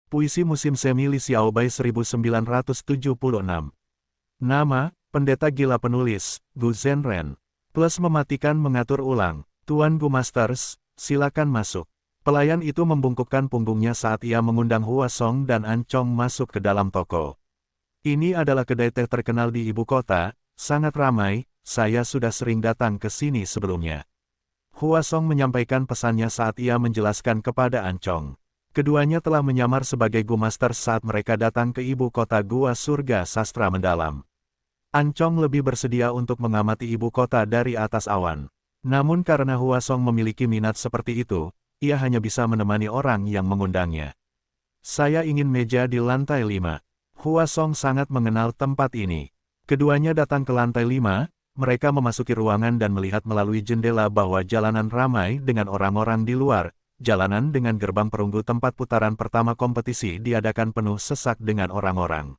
Puisi Musim Semi Li Xiaobai 1976. Nama, Pendeta Gila Penulis, Gu Zhenren. Plus mematikan mengatur ulang. Tuan Gu Masters, silakan masuk. Pelayan itu membungkukkan punggungnya saat ia mengundang Hua Song dan An Chong masuk ke dalam toko. Ini adalah kedai teh terkenal di ibu kota, sangat ramai, saya sudah sering datang ke sini sebelumnya. Hua Song menyampaikan pesannya saat ia menjelaskan kepada An Chong. Keduanya telah menyamar sebagai Gu Master saat mereka datang ke ibu kota Gua Surga Sastra Mendalam. An Chong lebih bersedia untuk mengamati ibu kota dari atas awan. Namun karena Hua Song memiliki minat seperti itu, ia hanya bisa menemani orang yang mengundangnya. Saya ingin meja di lantai 5. Hua Song sangat mengenal tempat ini. Keduanya datang ke lantai 5, mereka memasuki ruangan dan melihat melalui jendela bahwa jalanan ramai dengan orang-orang di luar. Jalanan dengan gerbang perunggu tempat putaran pertama kompetisi diadakan penuh sesak dengan orang-orang.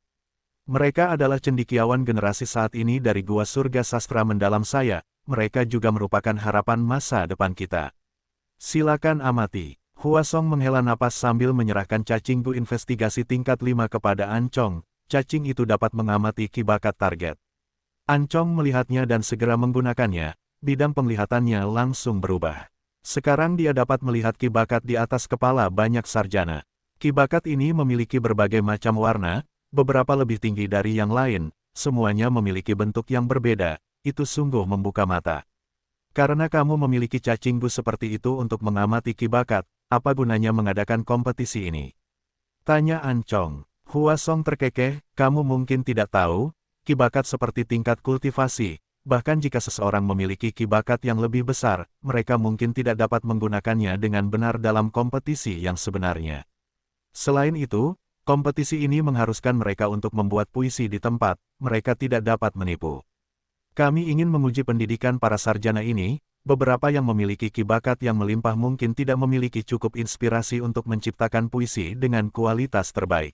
Mereka adalah cendekiawan generasi saat ini dari Gua Surga Sastra Mendalam saya, mereka juga merupakan harapan masa depan kita. Silakan amati. Hua Song menghela napas sambil menyerahkan cacing Gu investigasi tingkat 5 kepada An Chong, cacing itu dapat mengamati ki bakat target. An Chong melihatnya dan segera menggunakannya, bidang penglihatannya langsung berubah. Sekarang dia dapat melihat ki bakat di atas kepala banyak sarjana. Ki bakat ini memiliki berbagai macam warna, beberapa lebih tinggi dari yang lain, semuanya memiliki bentuk yang berbeda, itu sungguh membuka mata. Karena kamu memiliki cacing Gu seperti itu untuk mengamati ki bakat, apa gunanya mengadakan kompetisi ini? Tanya An Chong. Hua Song terkekeh, kamu mungkin tidak tahu, ki bakat seperti tingkat kultivasi. Bahkan jika seseorang memiliki ki bakat yang lebih besar, mereka mungkin tidak dapat menggunakannya dengan benar dalam kompetisi yang sebenarnya. Selain itu, kompetisi ini mengharuskan mereka untuk membuat puisi di tempat, mereka tidak dapat menipu. Kami ingin menguji pendidikan para sarjana ini, beberapa yang memiliki ki bakat yang melimpah mungkin tidak memiliki cukup inspirasi untuk menciptakan puisi dengan kualitas terbaik.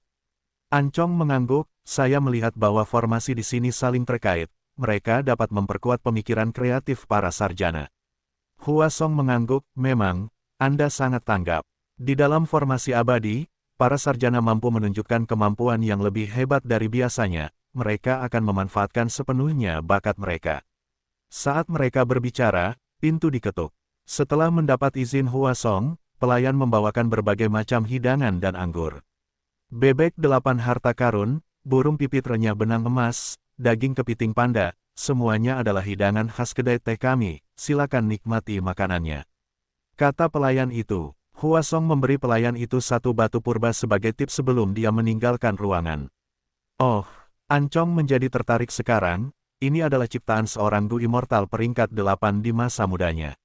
An Chong mengangguk, saya melihat bahwa formasi di sini saling terkait. Mereka dapat memperkuat pemikiran kreatif para sarjana. Hua Song mengangguk, memang, Anda sangat tanggap. Di dalam formasi abadi, para sarjana mampu menunjukkan kemampuan yang lebih hebat dari biasanya, mereka akan memanfaatkan sepenuhnya bakat mereka. Saat mereka berbicara, pintu diketuk. Setelah mendapat izin Hua Song, pelayan membawakan berbagai macam hidangan dan anggur. Bebek 8 harta karun, burung pipit renyah benang emas, daging kepiting panda, semuanya adalah hidangan khas kedai teh kami, silakan nikmati makanannya. Kata pelayan itu. Hua Song memberi pelayan itu satu batu purba sebagai tips sebelum dia meninggalkan ruangan. Oh, An Chong menjadi tertarik sekarang, ini adalah ciptaan seorang Gu immortal peringkat 8 di masa mudanya.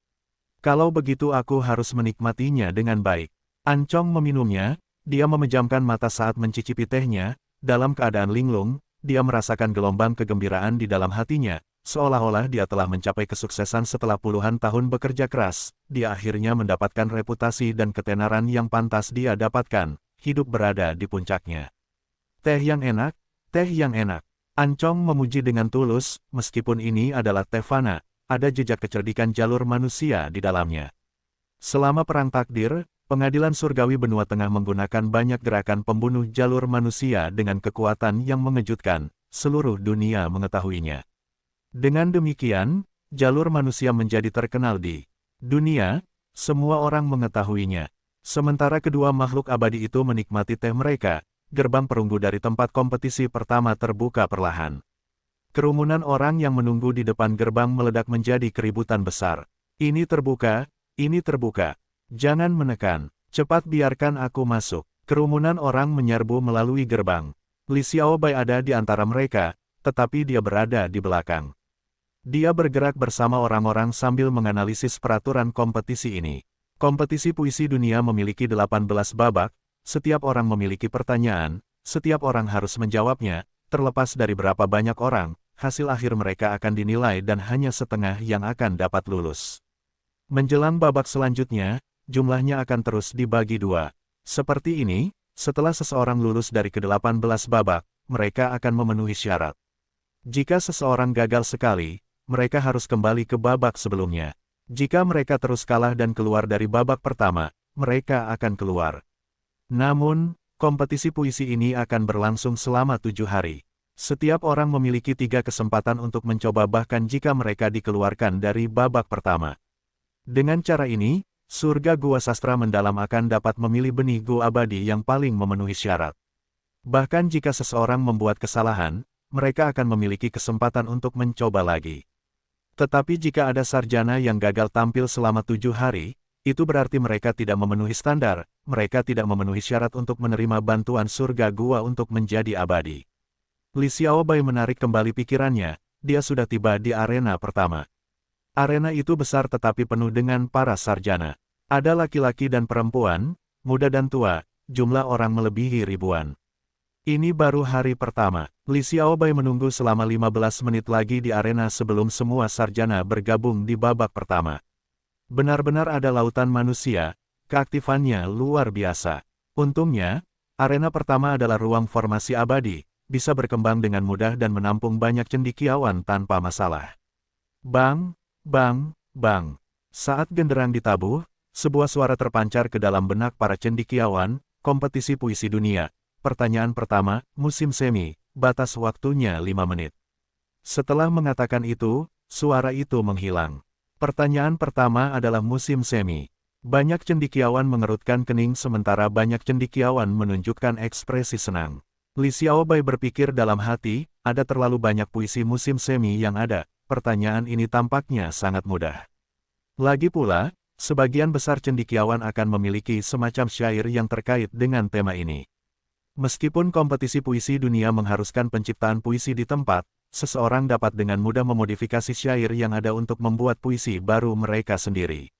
Kalau begitu aku harus menikmatinya dengan baik. An Chong meminumnya, dia memejamkan mata saat mencicipi tehnya, dalam keadaan linglung. Dia merasakan gelombang kegembiraan di dalam hatinya, seolah-olah dia telah mencapai kesuksesan setelah puluhan tahun bekerja keras, dia akhirnya mendapatkan reputasi dan ketenaran yang pantas dia dapatkan, hidup berada di puncaknya. Teh yang enak, teh yang enak. An Chong memuji dengan tulus, meskipun ini adalah teh fana, ada jejak kecerdikan jalur manusia di dalamnya. Selama perang takdir, Pengadilan Surgawi Benua Tengah menggunakan banyak gerakan pembunuh jalur manusia dengan kekuatan yang mengejutkan, seluruh dunia mengetahuinya. Dengan demikian, jalur manusia menjadi terkenal di dunia, semua orang mengetahuinya. Sementara kedua makhluk abadi itu menikmati teh mereka, gerbang perunggu dari tempat kompetisi pertama terbuka perlahan. Kerumunan orang yang menunggu di depan gerbang meledak menjadi keributan besar. Ini terbuka, ini terbuka. Jangan menekan, cepat biarkan aku masuk. Kerumunan orang menyerbu melalui gerbang. Li Xiaobai ada di antara mereka, tetapi dia berada di belakang. Dia bergerak bersama orang-orang sambil menganalisis peraturan kompetisi ini. Kompetisi puisi dunia memiliki 18 babak, setiap orang memiliki pertanyaan, setiap orang harus menjawabnya, terlepas dari berapa banyak orang, hasil akhir mereka akan dinilai dan hanya setengah yang akan dapat lulus. Menjelang babak selanjutnya, jumlahnya akan terus dibagi dua. Seperti ini, setelah seseorang lulus dari ke-18 babak, mereka akan memenuhi syarat. Jika seseorang gagal sekali, mereka harus kembali ke babak sebelumnya. Jika mereka terus kalah dan keluar dari babak pertama, mereka akan keluar. Namun, Kompetisi puisi ini akan berlangsung selama 7 hari. Setiap orang memiliki 3 kesempatan untuk mencoba bahkan jika mereka dikeluarkan dari babak pertama. Dengan cara ini, surga gua sastra mendalam akan dapat memilih benih gua abadi yang paling memenuhi syarat. Bahkan jika seseorang membuat kesalahan, mereka akan memiliki kesempatan untuk mencoba lagi. Tetapi jika ada sarjana yang gagal tampil selama 7 hari, itu berarti mereka tidak memenuhi standar, mereka tidak memenuhi syarat untuk menerima bantuan surga gua untuk menjadi abadi. Li Xiaobai menarik kembali pikirannya, dia sudah tiba di arena pertama. Arena itu besar tetapi penuh dengan para sarjana. Ada laki-laki dan perempuan, muda dan tua, jumlah orang melebihi ribuan. Ini baru hari pertama. Li Xiaobai menunggu selama 15 menit lagi di arena sebelum semua sarjana bergabung di babak pertama. Benar-benar ada lautan manusia, keaktifannya luar biasa. Untungnya, arena pertama adalah ruang formasi abadi, bisa berkembang dengan mudah dan menampung banyak cendekiawan tanpa masalah. Bang, bang, bang. Saat genderang ditabuh, sebuah suara terpancar ke dalam benak para cendekiawan, kompetisi puisi dunia. Pertanyaan pertama, musim semi, batas waktunya 5 menit. Setelah mengatakan itu, suara itu menghilang. Pertanyaan pertama adalah musim semi. Banyak cendekiawan mengerutkan kening sementara banyak cendekiawan menunjukkan ekspresi senang. Li Xiaobai berpikir dalam hati, ada terlalu banyak puisi musim semi yang ada, pertanyaan ini tampaknya sangat mudah. Lagi pula, sebagian besar cendekiawan akan memiliki semacam syair yang terkait dengan tema ini. Meskipun kompetisi puisi dunia mengharuskan penciptaan puisi di tempat, seseorang dapat dengan mudah memodifikasi syair yang ada untuk membuat puisi baru mereka sendiri.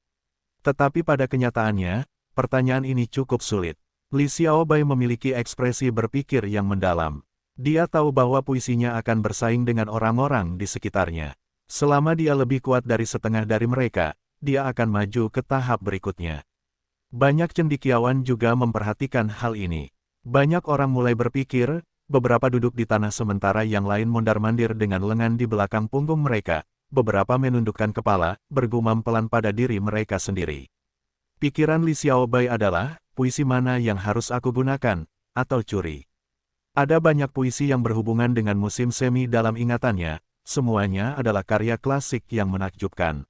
Tetapi pada kenyataannya, pertanyaan ini cukup sulit. Li Xiaobai memiliki ekspresi berpikir yang mendalam. Dia tahu bahwa puisinya akan bersaing dengan orang-orang di sekitarnya. Selama dia lebih kuat dari setengah dari mereka, dia akan maju ke tahap berikutnya. Banyak cendekiawan juga memperhatikan hal ini. Banyak orang mulai berpikir, beberapa duduk di tanah sementara yang lain mondar-mandir dengan lengan di belakang punggung mereka, beberapa menundukkan kepala, bergumam pelan pada diri mereka sendiri. Pikiran Li Xiaobai adalah, puisi mana yang harus aku gunakan, atau curi. Ada banyak puisi yang berhubungan dengan musim semi dalam ingatannya, semuanya adalah karya klasik yang menakjubkan.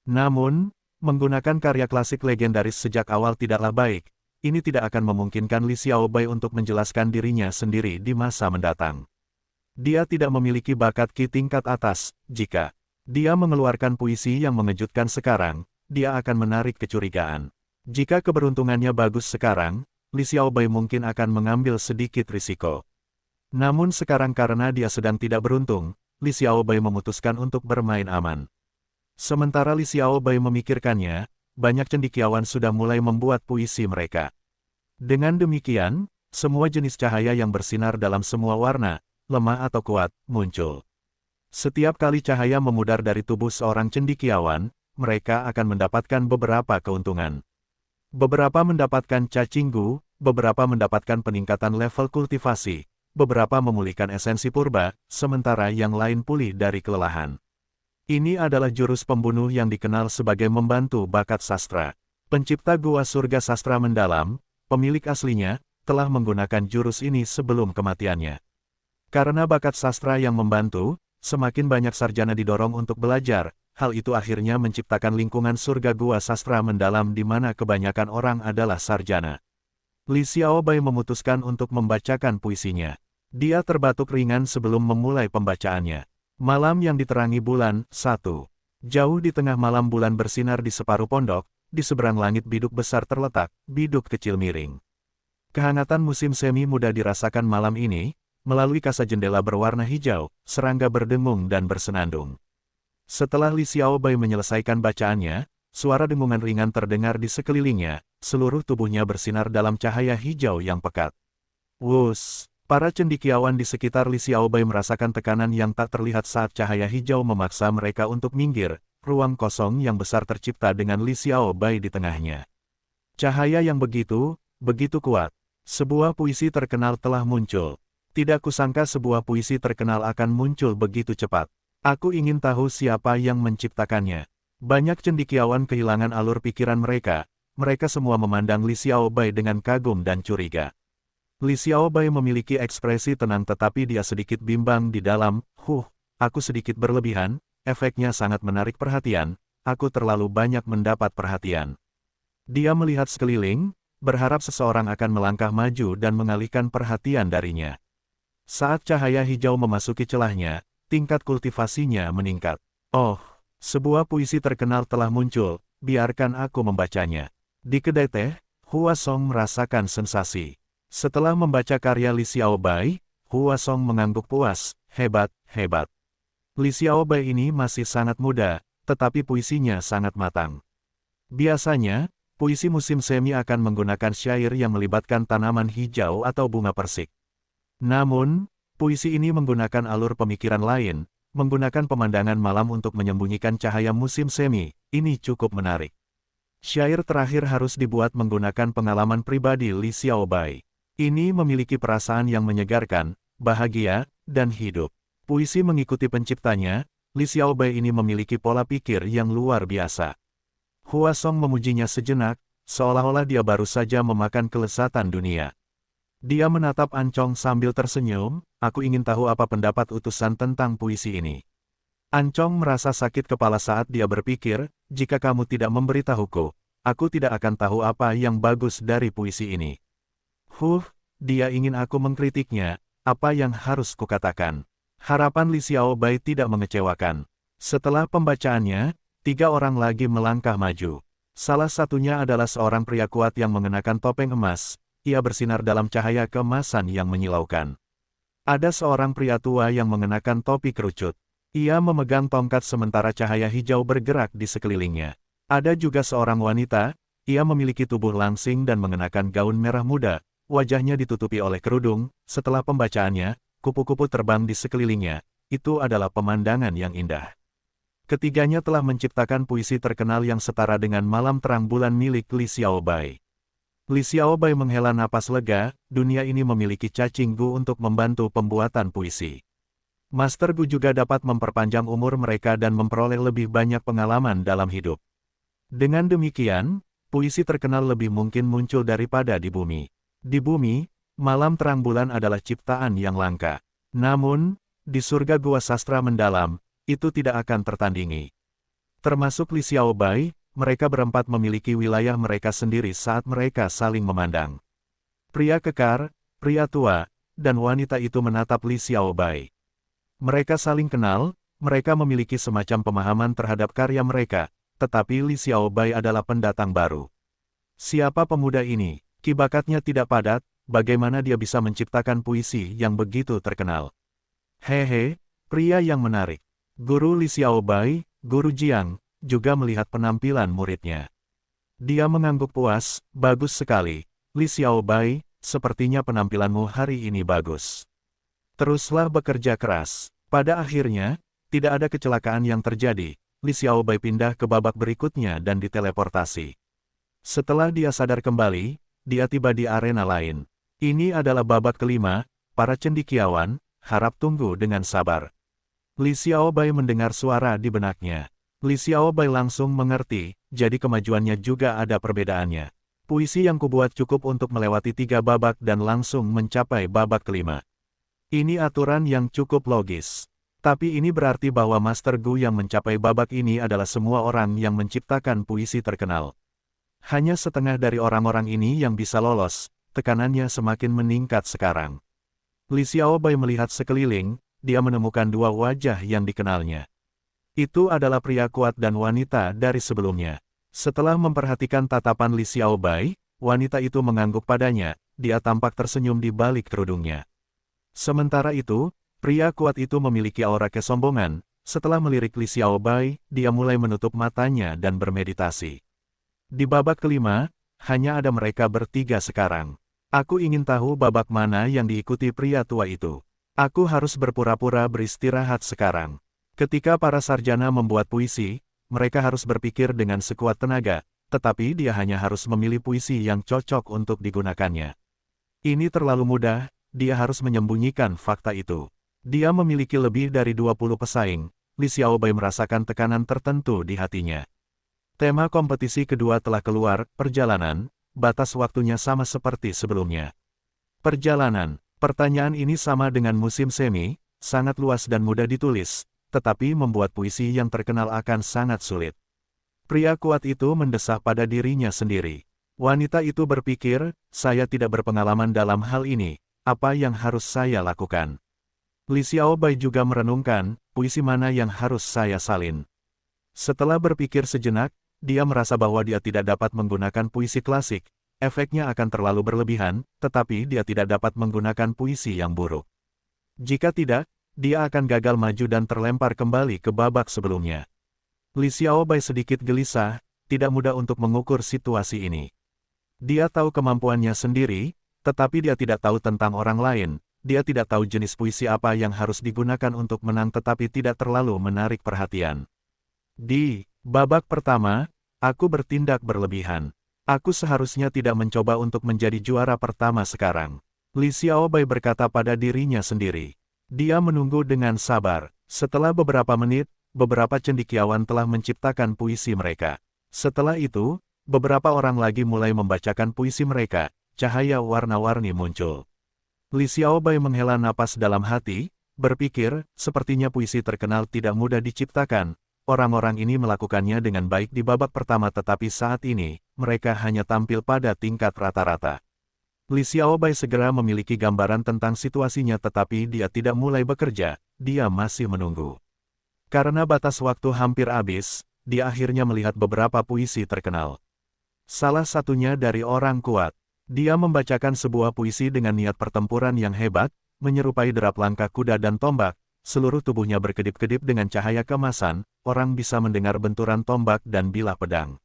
Namun, menggunakan karya klasik legendaris sejak awal tidaklah baik, ini tidak akan memungkinkan Li Xiaobai untuk menjelaskan dirinya sendiri di masa mendatang. Dia tidak memiliki bakat ki tingkat atas, jika dia mengeluarkan puisi yang mengejutkan sekarang, dia akan menarik kecurigaan. Jika keberuntungannya bagus sekarang, Li Xiaobai mungkin akan mengambil sedikit risiko. Namun sekarang karena dia sedang tidak beruntung, Li Xiaobai memutuskan untuk bermain aman. Sementara Li Xiaobai memikirkannya, banyak cendekiawan sudah mulai membuat puisi mereka. Dengan demikian, semua jenis cahaya yang bersinar dalam semua warna, lemah atau kuat, muncul. Setiap kali cahaya memudar dari tubuh seorang cendekiawan, mereka akan mendapatkan beberapa keuntungan. Beberapa mendapatkan cacinggu, beberapa mendapatkan peningkatan level kultivasi, beberapa memulihkan esensi purba, sementara yang lain pulih dari kelelahan. Ini adalah jurus pembunuh yang dikenal sebagai membantu bakat sastra. Pencipta Gua Surga Sastra Mendalam, pemilik aslinya, telah menggunakan jurus ini sebelum kematiannya. Karena bakat sastra yang membantu, semakin banyak sarjana didorong untuk belajar, hal itu akhirnya menciptakan lingkungan surga Gua Sastra Mendalam di mana kebanyakan orang adalah sarjana. Li Xiaobai memutuskan untuk membacakan puisinya. Dia terbatuk ringan sebelum memulai pembacaannya. Malam yang diterangi bulan, 1. Jauh di tengah malam bulan bersinar di separuh pondok, di seberang langit biduk besar terletak, biduk kecil miring. Kehangatan musim semi mudah dirasakan malam ini, melalui kaca jendela berwarna hijau, serangga berdengung dan bersenandung. Setelah Li Xiaobai menyelesaikan bacaannya, suara dengungan ringan terdengar di sekelilingnya, seluruh tubuhnya bersinar dalam cahaya hijau yang pekat. Wus! Para cendekiawan di sekitar Li Xiaobai merasakan tekanan yang tak terlihat saat cahaya hijau memaksa mereka untuk minggir, ruang kosong yang besar tercipta dengan Li Xiaobai di tengahnya. Cahaya yang begitu kuat. Sebuah puisi terkenal telah muncul. Tidak kusangka sebuah puisi terkenal akan muncul begitu cepat. Aku ingin tahu siapa yang menciptakannya. Banyak cendekiawan kehilangan alur pikiran mereka, mereka semua memandang Li Xiaobai dengan kagum dan curiga. Li Xiaobai memiliki ekspresi tenang tetapi dia sedikit bimbang di dalam, aku sedikit berlebihan, efeknya sangat menarik perhatian, aku terlalu banyak mendapat perhatian. Dia melihat sekeliling, berharap seseorang akan melangkah maju dan mengalihkan perhatian darinya. Saat cahaya hijau memasuki celahnya, tingkat kultivasinya meningkat. Oh, sebuah puisi terkenal telah muncul, biarkan aku membacanya. Di kedai teh, Hua Song merasakan sensasi. Setelah membaca karya Li Xiaobai, Hua Song mengangguk puas, hebat, hebat. Li Xiaobai ini masih sangat muda, tetapi puisinya sangat matang. Biasanya, puisi musim semi akan menggunakan syair yang melibatkan tanaman hijau atau bunga persik. Namun, puisi ini menggunakan alur pemikiran lain, menggunakan pemandangan malam untuk menyembunyikan cahaya musim semi, ini cukup menarik. Syair terakhir harus dibuat menggunakan pengalaman pribadi Li Xiaobai. Ini memiliki perasaan yang menyegarkan, bahagia, dan hidup. Puisi mengikuti penciptanya, Li Xiaobai ini memiliki pola pikir yang luar biasa. Hua Song memujinya sejenak, seolah-olah dia baru saja memakan kelezatan dunia. Dia menatap Ancong sambil tersenyum, aku ingin tahu apa pendapat utusan tentang puisi ini. Ancong merasa sakit kepala saat dia berpikir, jika kamu tidak memberitahuku, aku tidak akan tahu apa yang bagus dari puisi ini. Dia ingin aku mengkritiknya, apa yang harus kukatakan. Harapan Li Xiaobai tidak mengecewakan. Setelah pembacaannya, 3 orang lagi melangkah maju. Salah satunya adalah seorang pria kuat yang mengenakan topeng emas, ia bersinar dalam cahaya keemasan yang menyilaukan. Ada seorang pria tua yang mengenakan topi kerucut. Ia memegang tongkat sementara cahaya hijau bergerak di sekelilingnya. Ada juga seorang wanita, ia memiliki tubuh langsing dan mengenakan gaun merah muda. Wajahnya ditutupi oleh kerudung, setelah pembacaannya, kupu-kupu terbang di sekelilingnya, itu adalah pemandangan yang indah. Ketiganya telah menciptakan puisi terkenal yang setara dengan Malam Terang Bulan milik Li Xiaobai. Li Xiaobai menghela napas lega, dunia ini memiliki cacing Gu untuk membantu pembuatan puisi. Master Gu juga dapat memperpanjang umur mereka dan memperoleh lebih banyak pengalaman dalam hidup. Dengan demikian, puisi terkenal lebih mungkin muncul daripada di bumi. Di bumi, Malam Terang Bulan adalah ciptaan yang langka. Namun, di surga Gua Sastra Mendalam, itu tidak akan tertandingi. Termasuk Li Xiaobai, mereka berempat memiliki wilayah mereka sendiri saat mereka saling memandang. Pria kekar, pria tua, dan wanita itu menatap Li Xiaobai. Mereka saling kenal, mereka memiliki semacam pemahaman terhadap karya mereka, tetapi Li Xiaobai adalah pendatang baru. Siapa pemuda ini? Bakatnya tidak padat, bagaimana dia bisa menciptakan puisi yang begitu terkenal? Hehe, pria yang menarik. Guru Li Xiaobai, Guru Jiang, juga melihat penampilan muridnya. Dia mengangguk puas, bagus sekali. Li Xiaobai, sepertinya penampilanmu hari ini bagus. Teruslah bekerja keras. Pada akhirnya, tidak ada kecelakaan yang terjadi. Li Xiaobai pindah ke babak berikutnya dan diteleportasi. Setelah dia sadar kembali, dia tiba di arena lain. Ini adalah babak kelima, para cendekiawan, harap tunggu dengan sabar. Li Xiaobai mendengar suara di benaknya. Li Xiaobai langsung mengerti, jadi kemajuannya juga ada perbedaannya. Puisi yang kubuat cukup untuk melewati 3 babak dan langsung mencapai babak kelima. Ini aturan yang cukup logis. Tapi ini berarti bahwa Master Gu yang mencapai babak ini adalah semua orang yang menciptakan puisi terkenal. Hanya setengah dari orang-orang ini yang bisa lolos, tekanannya semakin meningkat sekarang. Li Xiaobai melihat sekeliling, dia menemukan 2 wajah yang dikenalnya. Itu adalah pria kuat dan wanita dari sebelumnya. Setelah memperhatikan tatapan Li Xiaobai, wanita itu mengangguk padanya, dia tampak tersenyum di balik kerudungnya. Sementara itu, pria kuat itu memiliki aura kesombongan, setelah melirik Li Xiaobai, dia mulai menutup matanya dan bermeditasi. Di babak kelima, hanya ada mereka bertiga sekarang. Aku ingin tahu babak mana yang diikuti pria tua itu. Aku harus berpura-pura beristirahat sekarang. Ketika para sarjana membuat puisi, mereka harus berpikir dengan sekuat tenaga, tetapi dia hanya harus memilih puisi yang cocok untuk digunakannya. Ini terlalu mudah, dia harus menyembunyikan fakta itu. Dia memiliki lebih dari 20 pesaing, Li Xiaobai merasakan tekanan tertentu di hatinya. Tema kompetisi kedua telah keluar, perjalanan, batas waktunya sama seperti sebelumnya. Perjalanan. Pertanyaan ini sama dengan musim semi, sangat luas dan mudah ditulis, tetapi membuat puisi yang terkenal akan sangat sulit. Pria kuat itu mendesah pada dirinya sendiri. Wanita itu berpikir, saya tidak berpengalaman dalam hal ini, apa yang harus saya lakukan? Li Xiaobai juga merenungkan, puisi mana yang harus saya salin. Setelah berpikir sejenak, dia merasa bahwa dia tidak dapat menggunakan puisi klasik, efeknya akan terlalu berlebihan, tetapi dia tidak dapat menggunakan puisi yang buruk. Jika tidak, dia akan gagal maju dan terlempar kembali ke babak sebelumnya. Li Xiaobai sedikit gelisah, tidak mudah untuk mengukur situasi ini. Dia tahu kemampuannya sendiri, tetapi dia tidak tahu tentang orang lain, dia tidak tahu jenis puisi apa yang harus digunakan untuk menang tetapi tidak terlalu menarik perhatian. Di babak pertama, aku bertindak berlebihan. Aku seharusnya tidak mencoba untuk menjadi juara pertama sekarang. Li Xiaobai berkata pada dirinya sendiri. Dia menunggu dengan sabar. Setelah beberapa menit, beberapa cendekiawan telah menciptakan puisi mereka. Setelah itu, beberapa orang lagi mulai membacakan puisi mereka. Cahaya warna-warni muncul. Li Xiaobai menghela napas dalam hati, berpikir, sepertinya puisi terkenal tidak mudah diciptakan. Orang-orang ini melakukannya dengan baik di babak pertama tetapi saat ini, mereka hanya tampil pada tingkat rata-rata. Li Xiaobai segera memiliki gambaran tentang situasinya tetapi dia tidak mulai bekerja, dia masih menunggu. Karena batas waktu hampir habis, dia akhirnya melihat beberapa puisi terkenal. Salah satunya dari orang kuat. Dia membacakan sebuah puisi dengan niat pertempuran yang hebat, menyerupai derap langkah kuda dan tombak. Seluruh tubuhnya berkedip-kedip dengan cahaya keemasan, orang bisa mendengar benturan tombak dan bilah pedang.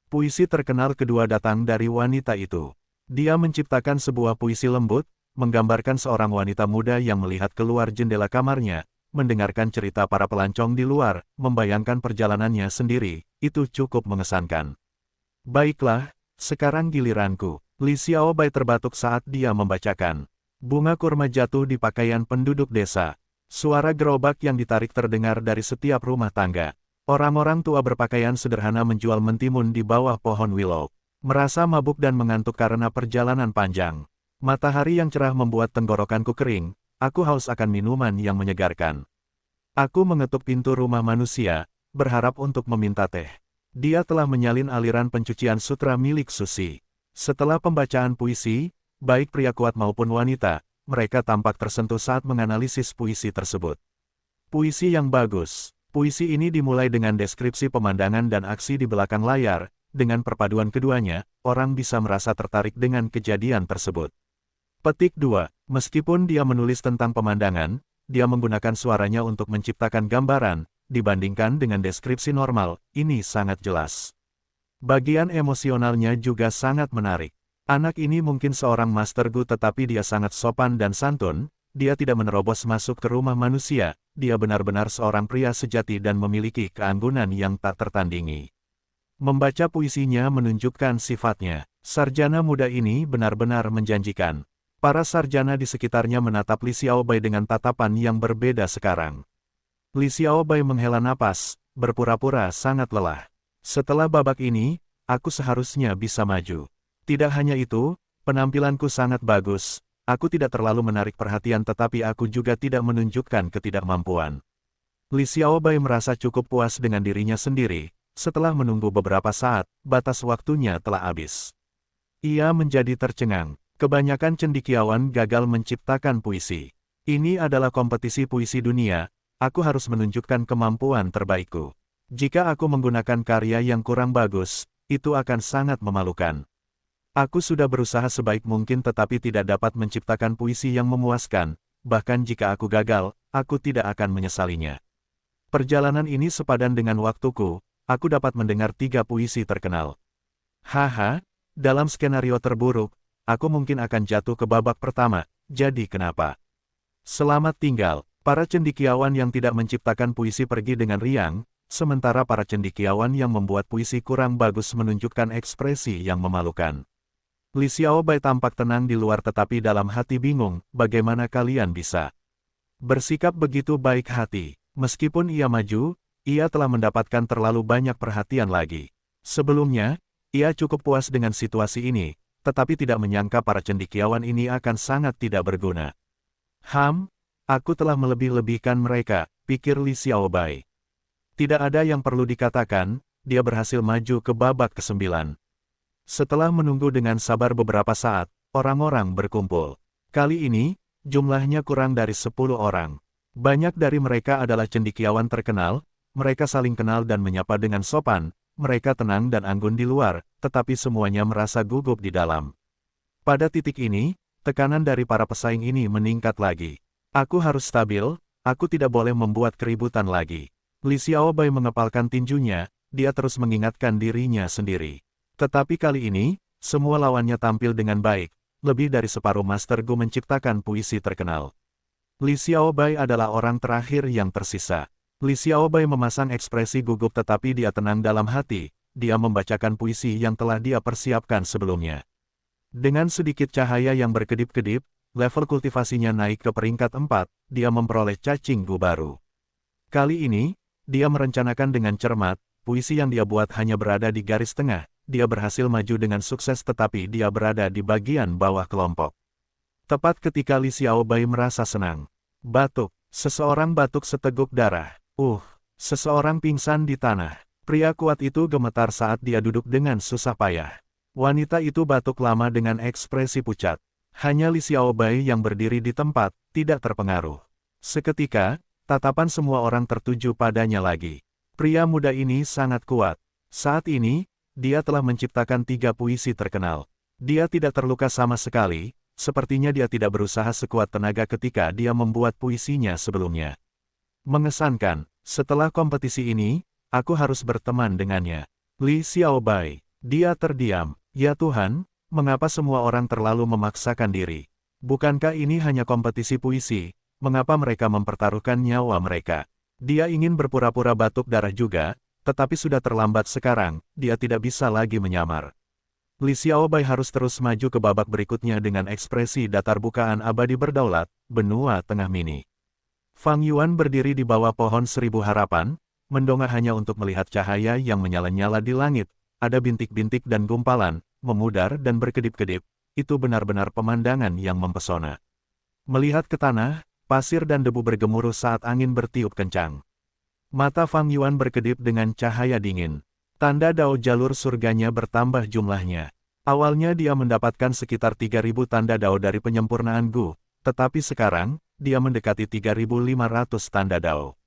Puisi terkenal kedua datang dari wanita itu. Dia menciptakan sebuah puisi lembut, menggambarkan seorang wanita muda yang melihat keluar jendela kamarnya, mendengarkan cerita para pelancong di luar, membayangkan perjalanannya sendiri, itu cukup mengesankan. Baiklah, sekarang giliranku. Li Xiaobai terbatuk saat dia membacakan. Bunga kurma jatuh di pakaian penduduk desa. Suara gerobak yang ditarik terdengar dari setiap rumah tangga. Orang-orang tua berpakaian sederhana menjual mentimun di bawah pohon willow. Merasa mabuk dan mengantuk karena perjalanan panjang. Matahari yang cerah membuat tenggorokanku kering, aku haus akan minuman yang menyegarkan. Aku mengetuk pintu rumah manusia, berharap untuk meminta teh. Dia telah menyalin aliran pencucian sutra milik Susi. Setelah pembacaan puisi, baik pria kuat maupun wanita, mereka tampak tersentuh saat menganalisis puisi tersebut. Puisi yang bagus. Puisi ini dimulai dengan deskripsi pemandangan dan aksi di belakang layar. Dengan perpaduan keduanya, orang bisa merasa tertarik dengan kejadian tersebut. Petik 2. Meskipun dia menulis tentang pemandangan, dia menggunakan suaranya untuk menciptakan gambaran, dibandingkan dengan deskripsi normal, ini sangat jelas. Bagian emosionalnya juga sangat menarik. Anak ini mungkin seorang Master Gu tetapi dia sangat sopan dan santun, dia tidak menerobos masuk ke rumah manusia, dia benar-benar seorang pria sejati dan memiliki keanggunan yang tak tertandingi. Membaca puisinya menunjukkan sifatnya. Sarjana muda ini benar-benar menjanjikan. Para sarjana di sekitarnya menatap Li Xiaobai dengan tatapan yang berbeda sekarang. Li Xiaobai menghela napas, berpura-pura sangat lelah. Setelah babak ini, aku seharusnya bisa maju. Tidak hanya itu, penampilanku sangat bagus, aku tidak terlalu menarik perhatian tetapi aku juga tidak menunjukkan ketidakmampuan. Li Xiaobai merasa cukup puas dengan dirinya sendiri, setelah menunggu beberapa saat, batas waktunya telah habis. Ia menjadi tercengang, kebanyakan cendekiawan gagal menciptakan puisi. Ini adalah kompetisi puisi dunia, aku harus menunjukkan kemampuan terbaikku. Jika aku menggunakan karya yang kurang bagus, itu akan sangat memalukan. Aku sudah berusaha sebaik mungkin tetapi tidak dapat menciptakan puisi yang memuaskan, bahkan jika aku gagal, aku tidak akan menyesalinya. Perjalanan ini sepadan dengan waktuku, aku dapat mendengar 3 puisi terkenal. Haha, dalam skenario terburuk, aku mungkin akan jatuh ke babak pertama, jadi kenapa? Selamat tinggal, para cendekiawan yang tidak menciptakan puisi pergi dengan riang, sementara para cendekiawan yang membuat puisi kurang bagus menunjukkan ekspresi yang memalukan. Li Xiaobai tampak tenang di luar tetapi dalam hati bingung, bagaimana kalian bisa bersikap begitu baik hati. Meskipun ia maju, ia telah mendapatkan terlalu banyak perhatian lagi. Sebelumnya, ia cukup puas dengan situasi ini, tetapi tidak menyangka para cendekiawan ini akan sangat tidak berguna. Aku telah melebih-lebihkan mereka, pikir Li Xiaobai. Tidak ada yang perlu dikatakan, dia berhasil maju ke babak ke-9. Setelah menunggu dengan sabar beberapa saat, orang-orang berkumpul. Kali ini, jumlahnya kurang dari 10 orang. Banyak dari mereka adalah cendekiawan terkenal, mereka saling kenal dan menyapa dengan sopan, mereka tenang dan anggun di luar, tetapi semuanya merasa gugup di dalam. Pada titik ini, tekanan dari para pesaing ini meningkat lagi. Aku harus stabil, aku tidak boleh membuat keributan lagi. Li Xiaobai mengepalkan tinjunya, dia terus mengingatkan dirinya sendiri. Tetapi kali ini, semua lawannya tampil dengan baik, lebih dari separuh Master Gu menciptakan puisi terkenal. Li Xiaobai adalah orang terakhir yang tersisa. Li Xiaobai memasang ekspresi gugup tetapi dia tenang dalam hati, dia membacakan puisi yang telah dia persiapkan sebelumnya. Dengan sedikit cahaya yang berkedip-kedip, level kultivasinya naik ke peringkat 4, dia memperoleh cacing Gu baru. Kali ini, dia merencanakan dengan cermat, puisi yang dia buat hanya berada di garis tengah, dia berhasil maju dengan sukses tetapi dia berada di bagian bawah kelompok. Tepat ketika Li Xiaobai merasa senang. Batuk, seseorang batuk seteguk darah. Seseorang pingsan di tanah. Pria kuat itu gemetar saat dia duduk dengan susah payah. Wanita itu batuk lama dengan ekspresi pucat. Hanya Li Xiaobai yang berdiri di tempat, tidak terpengaruh. Seketika, tatapan semua orang tertuju padanya lagi. Pria muda ini sangat kuat. Saat ini, dia telah menciptakan 3 puisi terkenal. Dia tidak terluka sama sekali, sepertinya dia tidak berusaha sekuat tenaga ketika dia membuat puisinya sebelumnya. Mengesankan, setelah kompetisi ini, aku harus berteman dengannya. Li Xiaobai, dia terdiam. Ya Tuhan, mengapa semua orang terlalu memaksakan diri? Bukankah ini hanya kompetisi puisi? Mengapa mereka mempertaruhkan nyawa mereka? Dia ingin berpura-pura batuk darah juga, tetapi sudah terlambat sekarang, dia tidak bisa lagi menyamar. Li Xiaobai harus terus maju ke babak berikutnya dengan ekspresi datar bukaan abadi berdaulat, benua tengah mini. Fang Yuan berdiri di bawah pohon 1000 harapan, mendongak hanya untuk melihat cahaya yang menyala-nyala di langit, ada bintik-bintik dan gumpalan, memudar dan berkedip-kedip, itu benar-benar pemandangan yang mempesona. Melihat ke tanah, pasir dan debu bergemuruh saat angin bertiup kencang. Mata Fang Yuan berkedip dengan cahaya dingin. Tanda dao jalur surganya bertambah jumlahnya. Awalnya dia mendapatkan sekitar 3000 tanda dao dari penyempurnaan Gu, tetapi sekarang, dia mendekati 3500 tanda dao.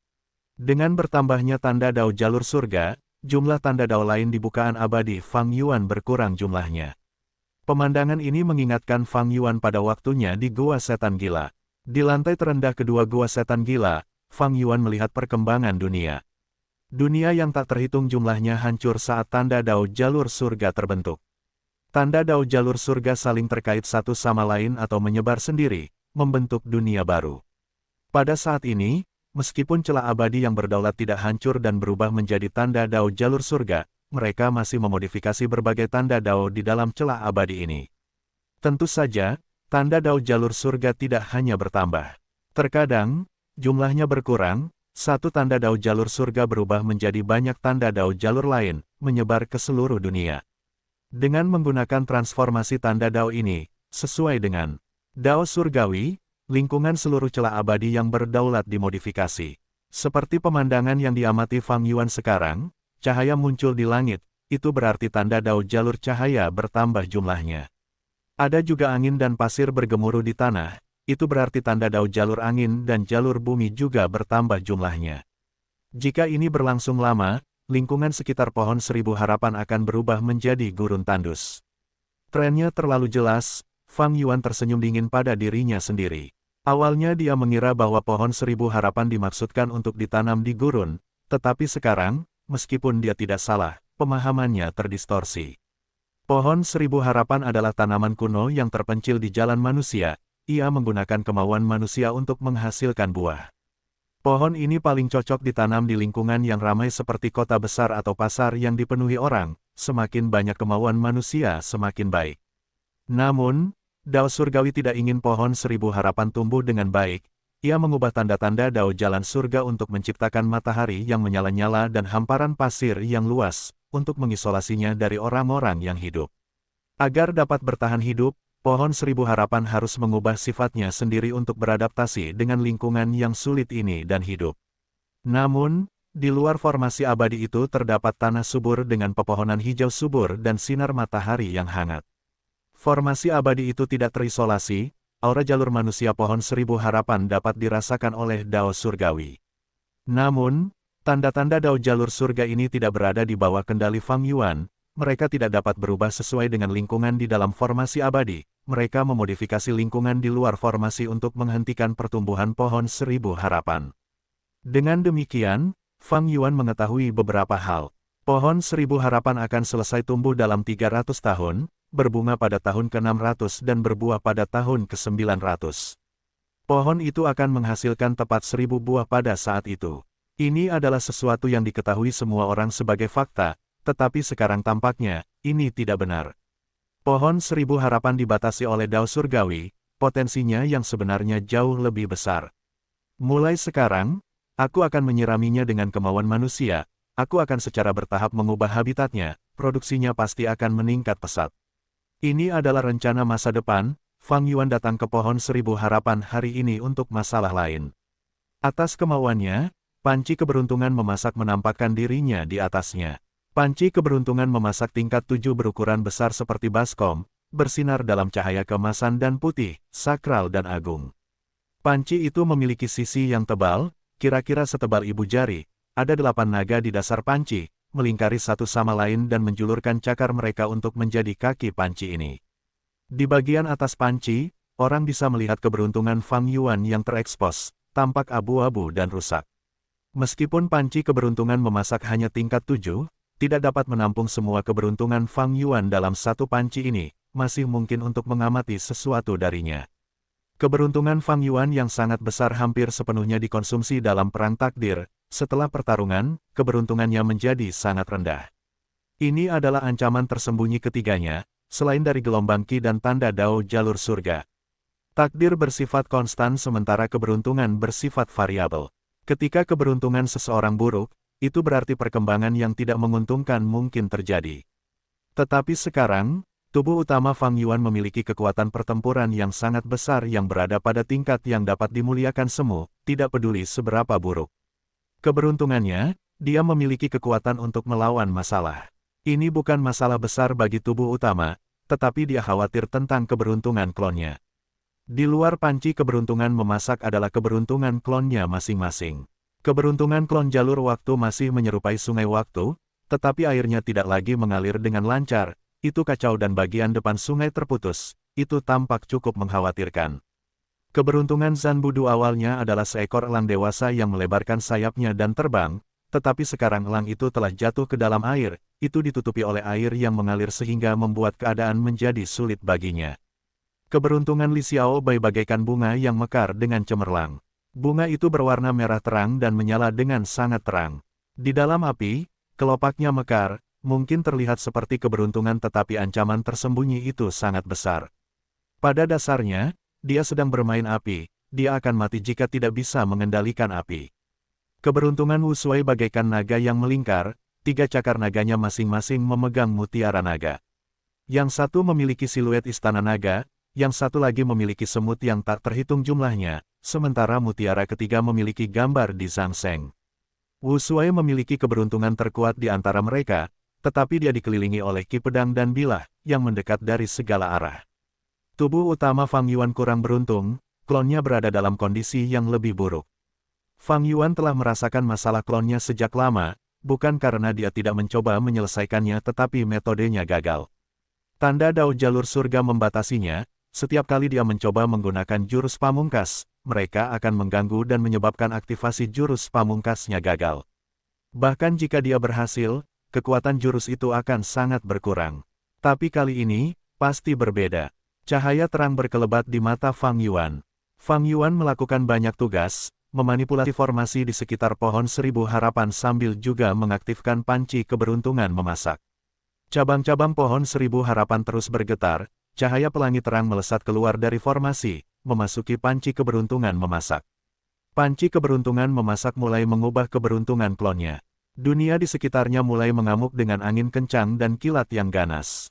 Dengan bertambahnya tanda dao jalur surga, jumlah tanda dao lain di bukaan abadi Fang Yuan berkurang jumlahnya. Pemandangan ini mengingatkan Fang Yuan pada waktunya di Gua Setan Gila. Di lantai terendah kedua Gua Setan Gila, Fang Yuan melihat perkembangan dunia. Dunia yang tak terhitung jumlahnya hancur saat tanda dao jalur surga terbentuk. Tanda dao jalur surga saling terkait satu sama lain atau menyebar sendiri, membentuk dunia baru. Pada saat ini, meskipun celah abadi yang berdaulat tidak hancur dan berubah menjadi tanda dao jalur surga, mereka masih memodifikasi berbagai tanda dao di dalam celah abadi ini. Tentu saja, tanda dao jalur surga tidak hanya bertambah. Terkadang, jumlahnya berkurang. Satu tanda dao jalur surga berubah menjadi banyak tanda dao jalur lain, menyebar ke seluruh dunia. Dengan menggunakan transformasi tanda dao ini, sesuai dengan dao surgawi, lingkungan seluruh celah abadi yang berdaulat dimodifikasi. Seperti pemandangan yang diamati Fang Yuan sekarang, cahaya muncul di langit, itu berarti tanda dao jalur cahaya bertambah jumlahnya. Ada juga angin dan pasir bergemuruh di tanah. Itu berarti tanda dao jalur angin dan jalur bumi juga bertambah jumlahnya. Jika ini berlangsung lama, lingkungan sekitar pohon 1000 harapan akan berubah menjadi gurun tandus. Trennya terlalu jelas, Fang Yuan tersenyum dingin pada dirinya sendiri. Awalnya dia mengira bahwa pohon 1000 harapan dimaksudkan untuk ditanam di gurun, tetapi sekarang, meskipun dia tidak salah, pemahamannya terdistorsi. Pohon 1000 harapan adalah tanaman kuno yang terpencil di jalan manusia. Ia menggunakan kemauan manusia untuk menghasilkan buah. Pohon ini paling cocok ditanam di lingkungan yang ramai seperti kota besar atau pasar yang dipenuhi orang, semakin banyak kemauan manusia semakin baik. Namun, dao surgawi tidak ingin pohon 1000 harapan tumbuh dengan baik, ia mengubah tanda-tanda dao jalan surga untuk menciptakan matahari yang menyala-nyala dan hamparan pasir yang luas, untuk mengisolasinya dari orang-orang yang hidup. Agar dapat bertahan hidup, pohon seribu harapan harus mengubah sifatnya sendiri untuk beradaptasi dengan lingkungan yang sulit ini dan hidup. Namun, di luar formasi abadi itu terdapat tanah subur dengan pepohonan hijau subur dan sinar matahari yang hangat. Formasi abadi itu tidak terisolasi, aura jalur manusia pohon seribu harapan dapat dirasakan oleh Dao Surgawi. Namun, tanda-tanda Dao jalur surga ini tidak berada di bawah kendali Fang Yuan, mereka tidak dapat berubah sesuai dengan lingkungan di dalam formasi abadi, mereka memodifikasi lingkungan di luar formasi untuk menghentikan pertumbuhan pohon seribu harapan. Dengan demikian, Fang Yuan mengetahui beberapa hal. Pohon seribu harapan akan selesai tumbuh dalam 300 tahun, berbunga pada tahun ke-600 dan berbuah pada tahun ke-900. Pohon itu akan menghasilkan tepat 1000 buah pada saat itu. Ini adalah sesuatu yang diketahui semua orang sebagai fakta, tetapi sekarang tampaknya, ini tidak benar. Pohon seribu harapan dibatasi oleh Dao Surgawi, potensinya yang sebenarnya jauh lebih besar. Mulai sekarang, aku akan menyiraminya dengan kemauan manusia, aku akan secara bertahap mengubah habitatnya, produksinya pasti akan meningkat pesat. Ini adalah rencana masa depan. Fang Yuan datang ke pohon seribu harapan hari ini untuk masalah lain. Atas kemauannya, panci keberuntungan memasak menampakkan dirinya di atasnya. Panci keberuntungan memasak tingkat 7 berukuran besar seperti baskom, bersinar dalam cahaya keemasan dan putih, sakral dan agung. Panci itu memiliki sisi yang tebal, kira-kira setebal ibu jari, ada 8 naga di dasar panci, melingkari satu sama lain dan menjulurkan cakar mereka untuk menjadi kaki panci ini. Di bagian atas panci, orang bisa melihat keberuntungan Fang Yuan yang terekspos, tampak abu-abu dan rusak. Meskipun panci keberuntungan memasak hanya tingkat 7, tidak dapat menampung semua keberuntungan Fang Yuan dalam satu panci ini, masih mungkin untuk mengamati sesuatu darinya. Keberuntungan Fang Yuan yang sangat besar hampir sepenuhnya dikonsumsi dalam perang takdir. Setelah pertarungan, keberuntungannya menjadi sangat rendah. Ini adalah ancaman tersembunyi ketiganya, selain dari gelombang Qi dan tanda Dao jalur surga. Takdir bersifat konstan sementara keberuntungan bersifat variabel. Ketika keberuntungan seseorang buruk, itu berarti perkembangan yang tidak menguntungkan mungkin terjadi. Tetapi sekarang, tubuh utama Fang Yuan memiliki kekuatan pertempuran yang sangat besar yang berada pada tingkat yang dapat dimuliakan semu, tidak peduli seberapa buruk. Keberuntungannya, dia memiliki kekuatan untuk melawan masalah. Ini bukan masalah besar bagi tubuh utama, tetapi dia khawatir tentang keberuntungan klonnya. Di luar panci keberuntungan memasak adalah keberuntungan klonnya masing-masing. Keberuntungan klon jalur waktu masih menyerupai sungai waktu, tetapi airnya tidak lagi mengalir dengan lancar, itu kacau dan bagian depan sungai terputus, itu tampak cukup mengkhawatirkan. Keberuntungan Zanbudu awalnya adalah seekor elang dewasa yang melebarkan sayapnya dan terbang, tetapi sekarang elang itu telah jatuh ke dalam air, itu ditutupi oleh air yang mengalir sehingga membuat keadaan menjadi sulit baginya. Keberuntungan Li Xiaobai bagaikan bunga yang mekar dengan cemerlang. Bunga itu berwarna merah terang dan menyala dengan sangat terang. Di dalam api, kelopaknya mekar, mungkin terlihat seperti keberuntungan tetapi ancaman tersembunyi itu sangat besar. Pada dasarnya, dia sedang bermain api, dia akan mati jika tidak bisa mengendalikan api. Keberuntungan Wu Sui bagaikan naga yang melingkar, 3 cakar naganya masing-masing memegang mutiara naga. Yang satu memiliki siluet istana naga, yang satu lagi memiliki semut yang tak terhitung jumlahnya, sementara mutiara ketiga memiliki gambar di Zhang Seng. Wu Sui memiliki keberuntungan terkuat di antara mereka, tetapi dia dikelilingi oleh ki pedang dan bilah, yang mendekat dari segala arah. Tubuh utama Fang Yuan kurang beruntung, klonnya berada dalam kondisi yang lebih buruk. Fang Yuan telah merasakan masalah klonnya sejak lama, bukan karena dia tidak mencoba menyelesaikannya tetapi metodenya gagal. Tanda Dao jalur surga membatasinya, setiap kali dia mencoba menggunakan jurus pamungkas, mereka akan mengganggu dan menyebabkan aktivasi jurus pamungkasnya gagal. Bahkan jika dia berhasil, kekuatan jurus itu akan sangat berkurang. Tapi kali ini, pasti berbeda. Cahaya terang berkelebat di mata Fang Yuan. Fang Yuan melakukan banyak tugas, memanipulasi formasi di sekitar pohon seribu harapan sambil juga mengaktifkan panci keberuntungan memasak. Cabang-cabang pohon seribu harapan terus bergetar, cahaya pelangi terang melesat keluar dari formasi, memasuki panci keberuntungan memasak. Panci keberuntungan memasak mulai mengubah keberuntungan klonnya. Dunia di sekitarnya mulai mengamuk dengan angin kencang dan kilat yang ganas.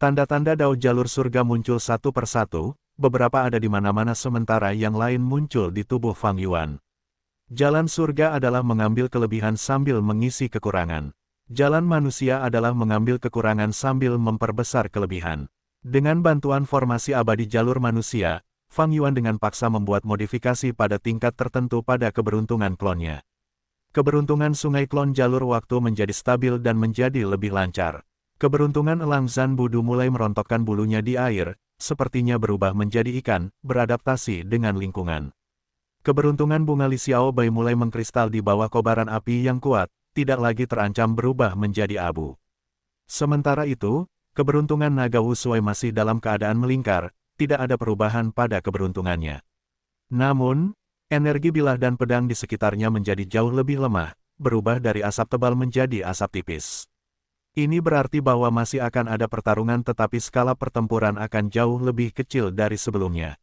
Tanda-tanda Dao jalur surga muncul satu persatu, beberapa ada di mana-mana sementara yang lain muncul di tubuh Fang Yuan. Jalan surga adalah mengambil kelebihan sambil mengisi kekurangan. Jalan manusia adalah mengambil kekurangan sambil memperbesar kelebihan. Dengan bantuan formasi abadi jalur manusia, Fang Yuan dengan paksa membuat modifikasi pada tingkat tertentu pada keberuntungan klonnya. Keberuntungan sungai klon jalur waktu menjadi stabil dan menjadi lebih lancar. Keberuntungan elang Zan Budu mulai merontokkan bulunya di air, sepertinya berubah menjadi ikan, beradaptasi dengan lingkungan. Keberuntungan bunga Li Xiaobai mulai mengkristal di bawah kobaran api yang kuat, tidak lagi terancam berubah menjadi abu. Sementara itu, keberuntungan naga Wu Sui masih dalam keadaan melingkar, tidak ada perubahan pada keberuntungannya. Namun, energi bilah dan pedang di sekitarnya menjadi jauh lebih lemah, berubah dari asap tebal menjadi asap tipis. Ini berarti bahwa masih akan ada pertarungan tetapi skala pertempuran akan jauh lebih kecil dari sebelumnya.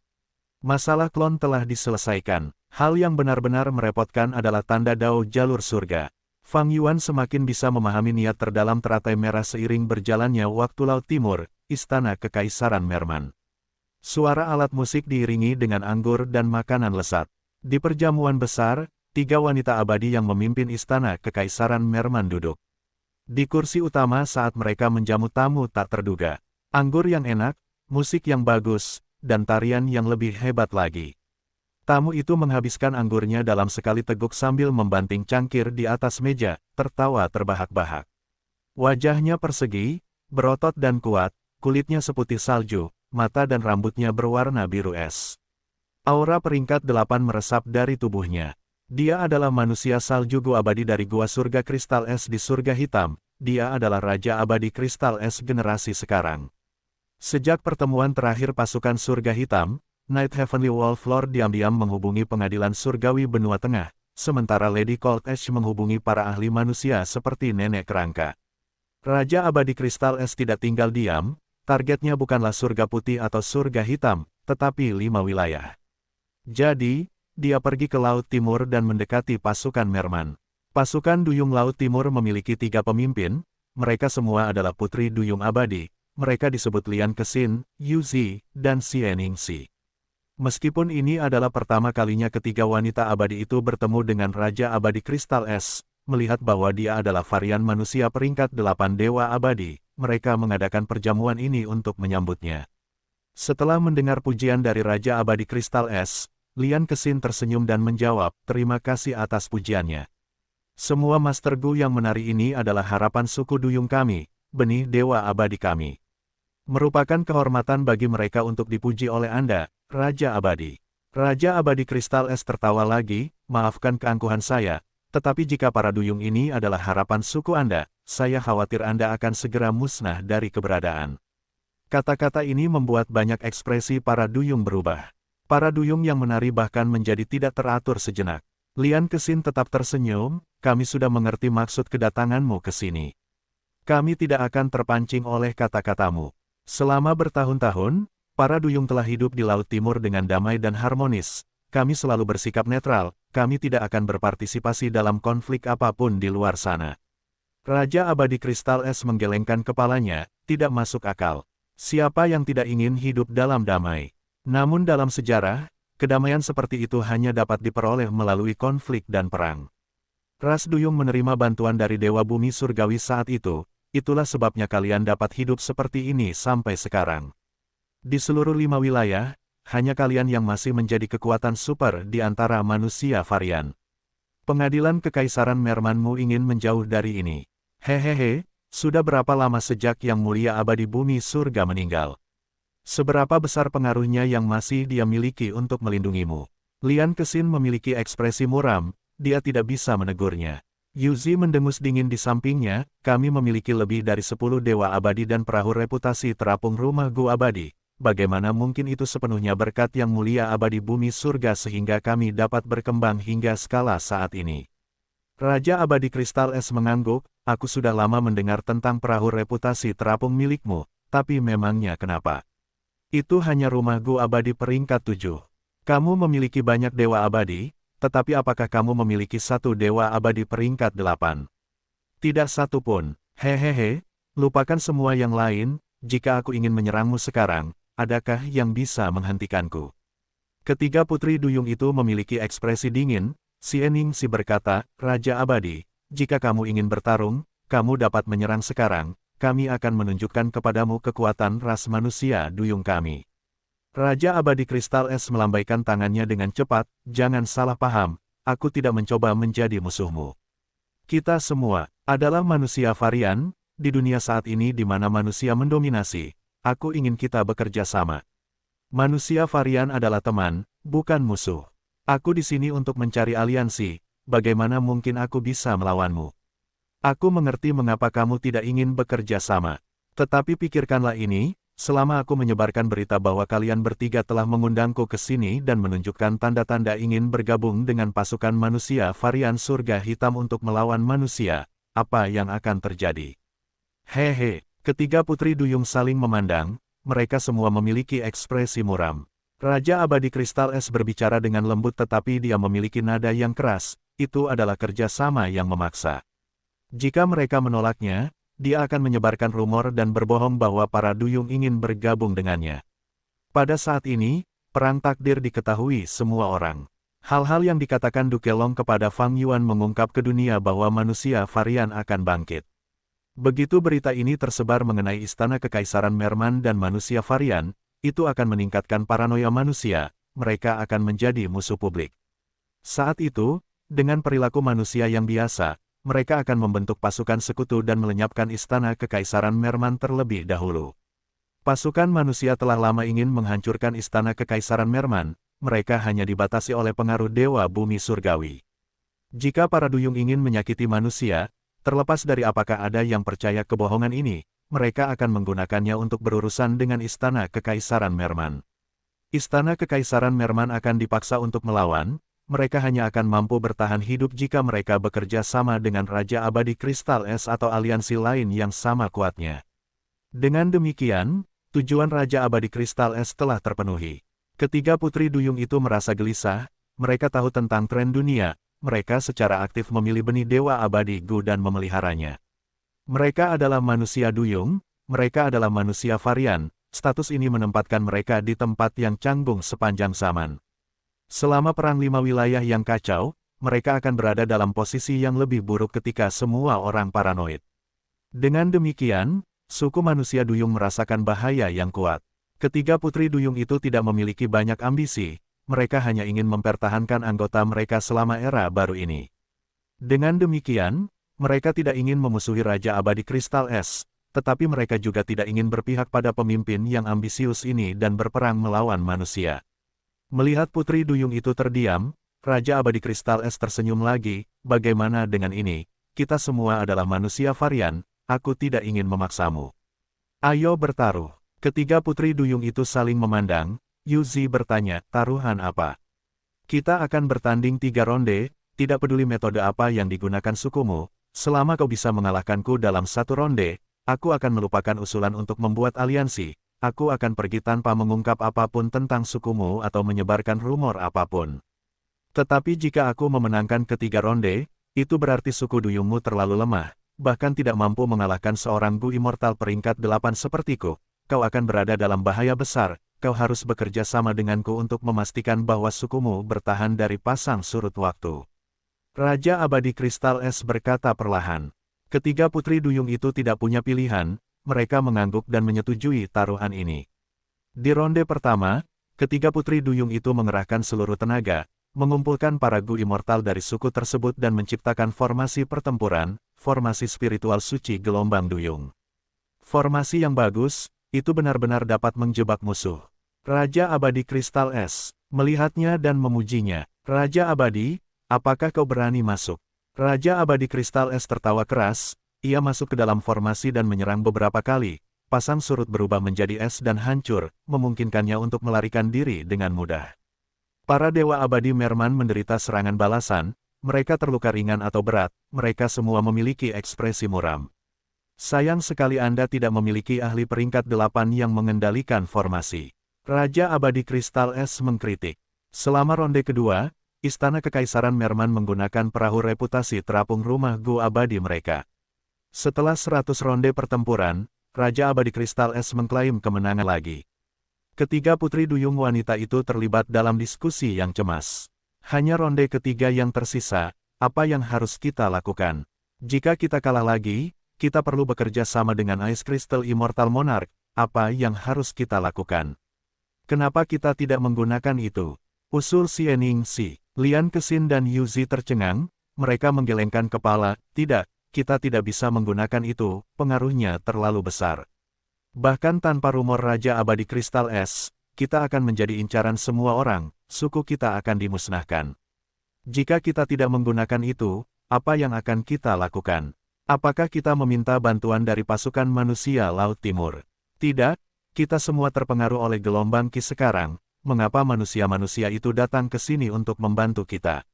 Masalah klon telah diselesaikan. Hal yang benar-benar merepotkan adalah tanda Dao jalur surga. Fang Yuan semakin bisa memahami niat terdalam teratai merah seiring berjalannya waktu Laut Timur, Istana Kekaisaran Merman. Suara alat musik diiringi dengan anggur dan makanan lezat. Di perjamuan besar, 3 wanita abadi yang memimpin Istana Kekaisaran Merman duduk di kursi utama saat mereka menjamu tamu tak terduga. Anggur yang enak, musik yang bagus, dan tarian yang lebih hebat lagi. Tamu itu menghabiskan anggurnya dalam sekali teguk sambil membanting cangkir di atas meja, tertawa terbahak-bahak. Wajahnya persegi, berotot dan kuat, kulitnya seputih salju, mata dan rambutnya berwarna biru es. Aura peringkat 8 meresap dari tubuhnya. Dia adalah manusia salju gua abadi dari gua surga kristal es di surga hitam. Dia adalah Raja Abadi Kristal Es generasi sekarang. Sejak pertemuan terakhir pasukan surga hitam, Knight Heavenly Wolf Lord diam-diam menghubungi pengadilan surgawi benua tengah, sementara Lady Cold Ash menghubungi para ahli manusia seperti Nenek Kerangka. Raja Abadi Kristal Es tidak tinggal diam. Targetnya bukanlah surga putih atau surga hitam, tetapi 5 wilayah. Jadi, dia pergi ke Laut Timur dan mendekati pasukan Merman. Pasukan Duyung Laut Timur memiliki 3 pemimpin, mereka semua adalah putri Duyung Abadi, mereka disebut Lian Kexin, Yu Zi, dan Xie Ningxi. Meskipun ini adalah pertama kalinya ketiga wanita abadi itu bertemu dengan Raja Abadi Kristal Es, melihat bahwa dia adalah varian manusia peringkat 8 Dewa Abadi, mereka mengadakan perjamuan ini untuk menyambutnya. Setelah mendengar pujian dari Raja Abadi Kristal Es, Lian Kexin tersenyum dan menjawab, terima kasih atas pujiannya. Semua Master Gu yang menari ini adalah harapan suku Duyung kami, benih Dewa Abadi kami. Merupakan kehormatan bagi mereka untuk dipuji oleh Anda, Raja Abadi. Raja Abadi Kristal Es tertawa lagi, maafkan keangkuhan saya, tetapi jika para Duyung ini adalah harapan suku Anda, saya khawatir Anda akan segera musnah dari keberadaan. Kata-kata ini membuat banyak ekspresi para Duyung berubah. Para Duyung yang menari bahkan menjadi tidak teratur sejenak. Lian Kexin tetap tersenyum, kami sudah mengerti maksud kedatanganmu ke sini. Kami tidak akan terpancing oleh kata-katamu. Selama bertahun-tahun, para Duyung telah hidup di Laut Timur dengan damai dan harmonis. Kami selalu bersikap netral, kami tidak akan berpartisipasi dalam konflik apapun di luar sana. Raja Abadi Kristal Es menggelengkan kepalanya, tidak masuk akal. Siapa yang tidak ingin hidup dalam damai? Namun dalam sejarah, kedamaian seperti itu hanya dapat diperoleh melalui konflik dan perang. Ras Duyung menerima bantuan dari Dewa Bumi Surgawi saat itu, itulah sebabnya kalian dapat hidup seperti ini sampai sekarang. Di seluruh 5 wilayah, hanya kalian yang masih menjadi kekuatan super di antara manusia varian. Pengadilan Kekaisaran Mermanmu ingin menjauh dari ini. Hehehe, sudah berapa lama sejak Yang Mulia Abadi Bumi Surga meninggal? Seberapa besar pengaruhnya yang masih dia miliki untuk melindungimu? Lian Kexin memiliki ekspresi muram, dia tidak bisa menegurnya. Yu Zi mendengus dingin di sampingnya, kami memiliki lebih dari 10 dewa abadi dan perahu reputasi terapung rumah Gu abadi. Bagaimana mungkin itu sepenuhnya berkat Yang Mulia Abadi Bumi Surga sehingga kami dapat berkembang hingga skala saat ini? Raja Abadi Kristal Es mengangguk, aku sudah lama mendengar tentang perahu reputasi terapung milikmu, tapi memangnya kenapa? Itu hanya rumah Gu abadi peringkat 7. Kamu memiliki banyak dewa abadi, tetapi apakah kamu memiliki satu dewa abadi peringkat 8? Tidak satu pun. Hehehe, lupakan semua yang lain, jika aku ingin menyerangmu sekarang, adakah yang bisa menghentikanku? Ketiga putri duyung itu memiliki ekspresi dingin. Si berkata, Raja Abadi, jika kamu ingin bertarung, kamu dapat menyerang sekarang, kami akan menunjukkan kepadamu kekuatan ras manusia duyung kami. Raja Abadi Kristal Es melambaikan tangannya dengan cepat, jangan salah paham, aku tidak mencoba menjadi musuhmu. Kita semua adalah manusia varian, di dunia saat ini di mana manusia mendominasi, aku ingin kita bekerja sama. Manusia varian adalah teman, bukan musuh. Aku di sini untuk mencari aliansi, bagaimana mungkin aku bisa melawanmu? Aku mengerti mengapa kamu tidak ingin bekerja sama. Tetapi pikirkanlah ini, selama aku menyebarkan berita bahwa kalian bertiga telah mengundangku ke sini dan menunjukkan tanda-tanda ingin bergabung dengan pasukan manusia varian surga hitam untuk melawan manusia, apa yang akan terjadi? Hehe, ketiga putri duyung saling memandang, mereka semua memiliki ekspresi muram. Raja Abadi Kristal Es berbicara dengan lembut tetapi dia memiliki nada yang keras, itu adalah kerja sama yang memaksa. Jika mereka menolaknya, dia akan menyebarkan rumor dan berbohong bahwa para duyung ingin bergabung dengannya. Pada saat ini, perang takdir diketahui semua orang. Hal-hal yang dikatakan Du Kelong kepada Fang Yuan mengungkap ke dunia bahwa manusia varian akan bangkit. Begitu berita ini tersebar mengenai istana kekaisaran Merman dan manusia varian, itu akan meningkatkan paranoia manusia, mereka akan menjadi musuh publik. Saat itu, dengan perilaku manusia yang biasa, mereka akan membentuk pasukan sekutu dan melenyapkan istana kekaisaran Merman terlebih dahulu. Pasukan manusia telah lama ingin menghancurkan istana kekaisaran Merman, mereka hanya dibatasi oleh pengaruh dewa bumi surgawi. Jika para duyung ingin menyakiti manusia, terlepas dari apakah ada yang percaya kebohongan ini, mereka akan menggunakannya untuk berurusan dengan istana kekaisaran Merman. Istana kekaisaran Merman akan dipaksa untuk melawan, mereka hanya akan mampu bertahan hidup jika mereka bekerja sama dengan Raja Abadi Kristal Es atau aliansi lain yang sama kuatnya. Dengan demikian, tujuan Raja Abadi Kristal Es telah terpenuhi. Ketiga putri duyung itu merasa gelisah, mereka tahu tentang tren dunia, mereka secara aktif memilih benih Dewa Abadi Gu dan memeliharanya. Mereka adalah manusia duyung, mereka adalah manusia varian, status ini menempatkan mereka di tempat yang canggung sepanjang zaman. Selama perang 5 wilayah yang kacau, mereka akan berada dalam posisi yang lebih buruk ketika semua orang paranoid. Dengan demikian, suku manusia duyung merasakan bahaya yang kuat. Ketiga putri duyung itu tidak memiliki banyak ambisi, mereka hanya ingin mempertahankan anggota mereka selama era baru ini. Dengan demikian, mereka tidak ingin memusuhi Raja Abadi Kristal Es, tetapi mereka juga tidak ingin berpihak pada pemimpin yang ambisius ini dan berperang melawan manusia. Melihat putri duyung itu terdiam, Raja Abadi Kristal Es tersenyum lagi, bagaimana dengan ini? Kita semua adalah manusia varian, aku tidak ingin memaksamu. Ayo bertaruh. Ketiga putri duyung itu saling memandang, Yuzi bertanya, taruhan apa? Kita akan bertanding 3 ronde, tidak peduli metode apa yang digunakan sukumu. Selama kau bisa mengalahkanku dalam 1 ronde, aku akan melupakan usulan untuk membuat aliansi, aku akan pergi tanpa mengungkap apapun tentang sukumu atau menyebarkan rumor apapun. Tetapi jika aku memenangkan ketiga ronde, itu berarti suku duyungmu terlalu lemah, bahkan tidak mampu mengalahkan seorang Gu Immortal peringkat 8 sepertiku, kau akan berada dalam bahaya besar, kau harus bekerja sama denganku untuk memastikan bahwa sukumu bertahan dari pasang surut waktu. Raja Abadi Kristal Es berkata perlahan. Ketiga putri duyung itu tidak punya pilihan, mereka mengangguk dan menyetujui taruhan ini. Di ronde pertama, ketiga putri duyung itu mengerahkan seluruh tenaga, mengumpulkan para Gu Immortal dari suku tersebut dan menciptakan formasi pertempuran, formasi spiritual suci gelombang duyung. Formasi yang bagus, itu benar-benar dapat menjebak musuh. Raja Abadi Kristal Es melihatnya dan memujinya. Raja Abadi, apakah kau berani masuk? Raja Abadi Kristal Es tertawa keras, ia masuk ke dalam formasi dan menyerang beberapa kali, pasang surut berubah menjadi es dan hancur, memungkinkannya untuk melarikan diri dengan mudah. Para Dewa Abadi Merman menderita serangan balasan, mereka terluka ringan atau berat, mereka semua memiliki ekspresi muram. Sayang sekali Anda tidak memiliki ahli peringkat 8 yang mengendalikan formasi. Raja Abadi Kristal Es mengkritik. Selama ronde kedua, Istana Kekaisaran Merman menggunakan perahu reputasi terapung rumah Gu abadi mereka. Setelah 100 ronde pertempuran, Raja Abadi Kristal Es mengklaim kemenangan lagi. Ketiga putri duyung wanita itu terlibat dalam diskusi yang cemas. Hanya ronde ketiga yang tersisa, apa yang harus kita lakukan? Jika kita kalah lagi, kita perlu bekerja sama dengan Ice Crystal Immortal Monarch, apa yang harus kita lakukan? Kenapa kita tidak menggunakan itu? Usul Xie Ningxi. Lian Kexin dan Yuzi tercengang, mereka menggelengkan kepala, tidak, kita tidak bisa menggunakan itu, pengaruhnya terlalu besar. Bahkan tanpa rumor Raja Abadi Kristal Es, kita akan menjadi incaran semua orang, suku kita akan dimusnahkan. Jika kita tidak menggunakan itu, apa yang akan kita lakukan? Apakah kita meminta bantuan dari pasukan manusia Laut Timur? Tidak, kita semua terpengaruh oleh gelombang Qi sekarang, mengapa manusia-manusia itu datang ke sini untuk membantu kita?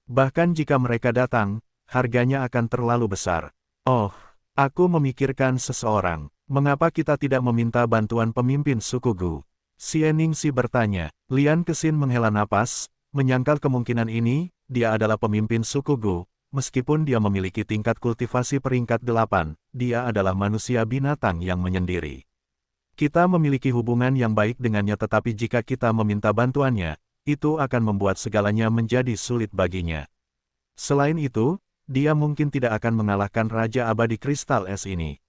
Bahkan jika mereka datang, harganya akan terlalu besar. Oh, aku memikirkan seseorang. Mengapa kita tidak meminta bantuan pemimpin suku Gu? Xie Ningxi bertanya. Lian Kexin menghela napas, menyangkal kemungkinan ini, dia adalah pemimpin suku Gu, meskipun dia memiliki tingkat kultivasi peringkat 8, dia adalah manusia binatang yang menyendiri. Kita memiliki hubungan yang baik dengannya tetapi jika kita meminta bantuannya, itu akan membuat segalanya menjadi sulit baginya. Selain itu, dia mungkin tidak akan mengalahkan Raja Abadi Kristal Es ini.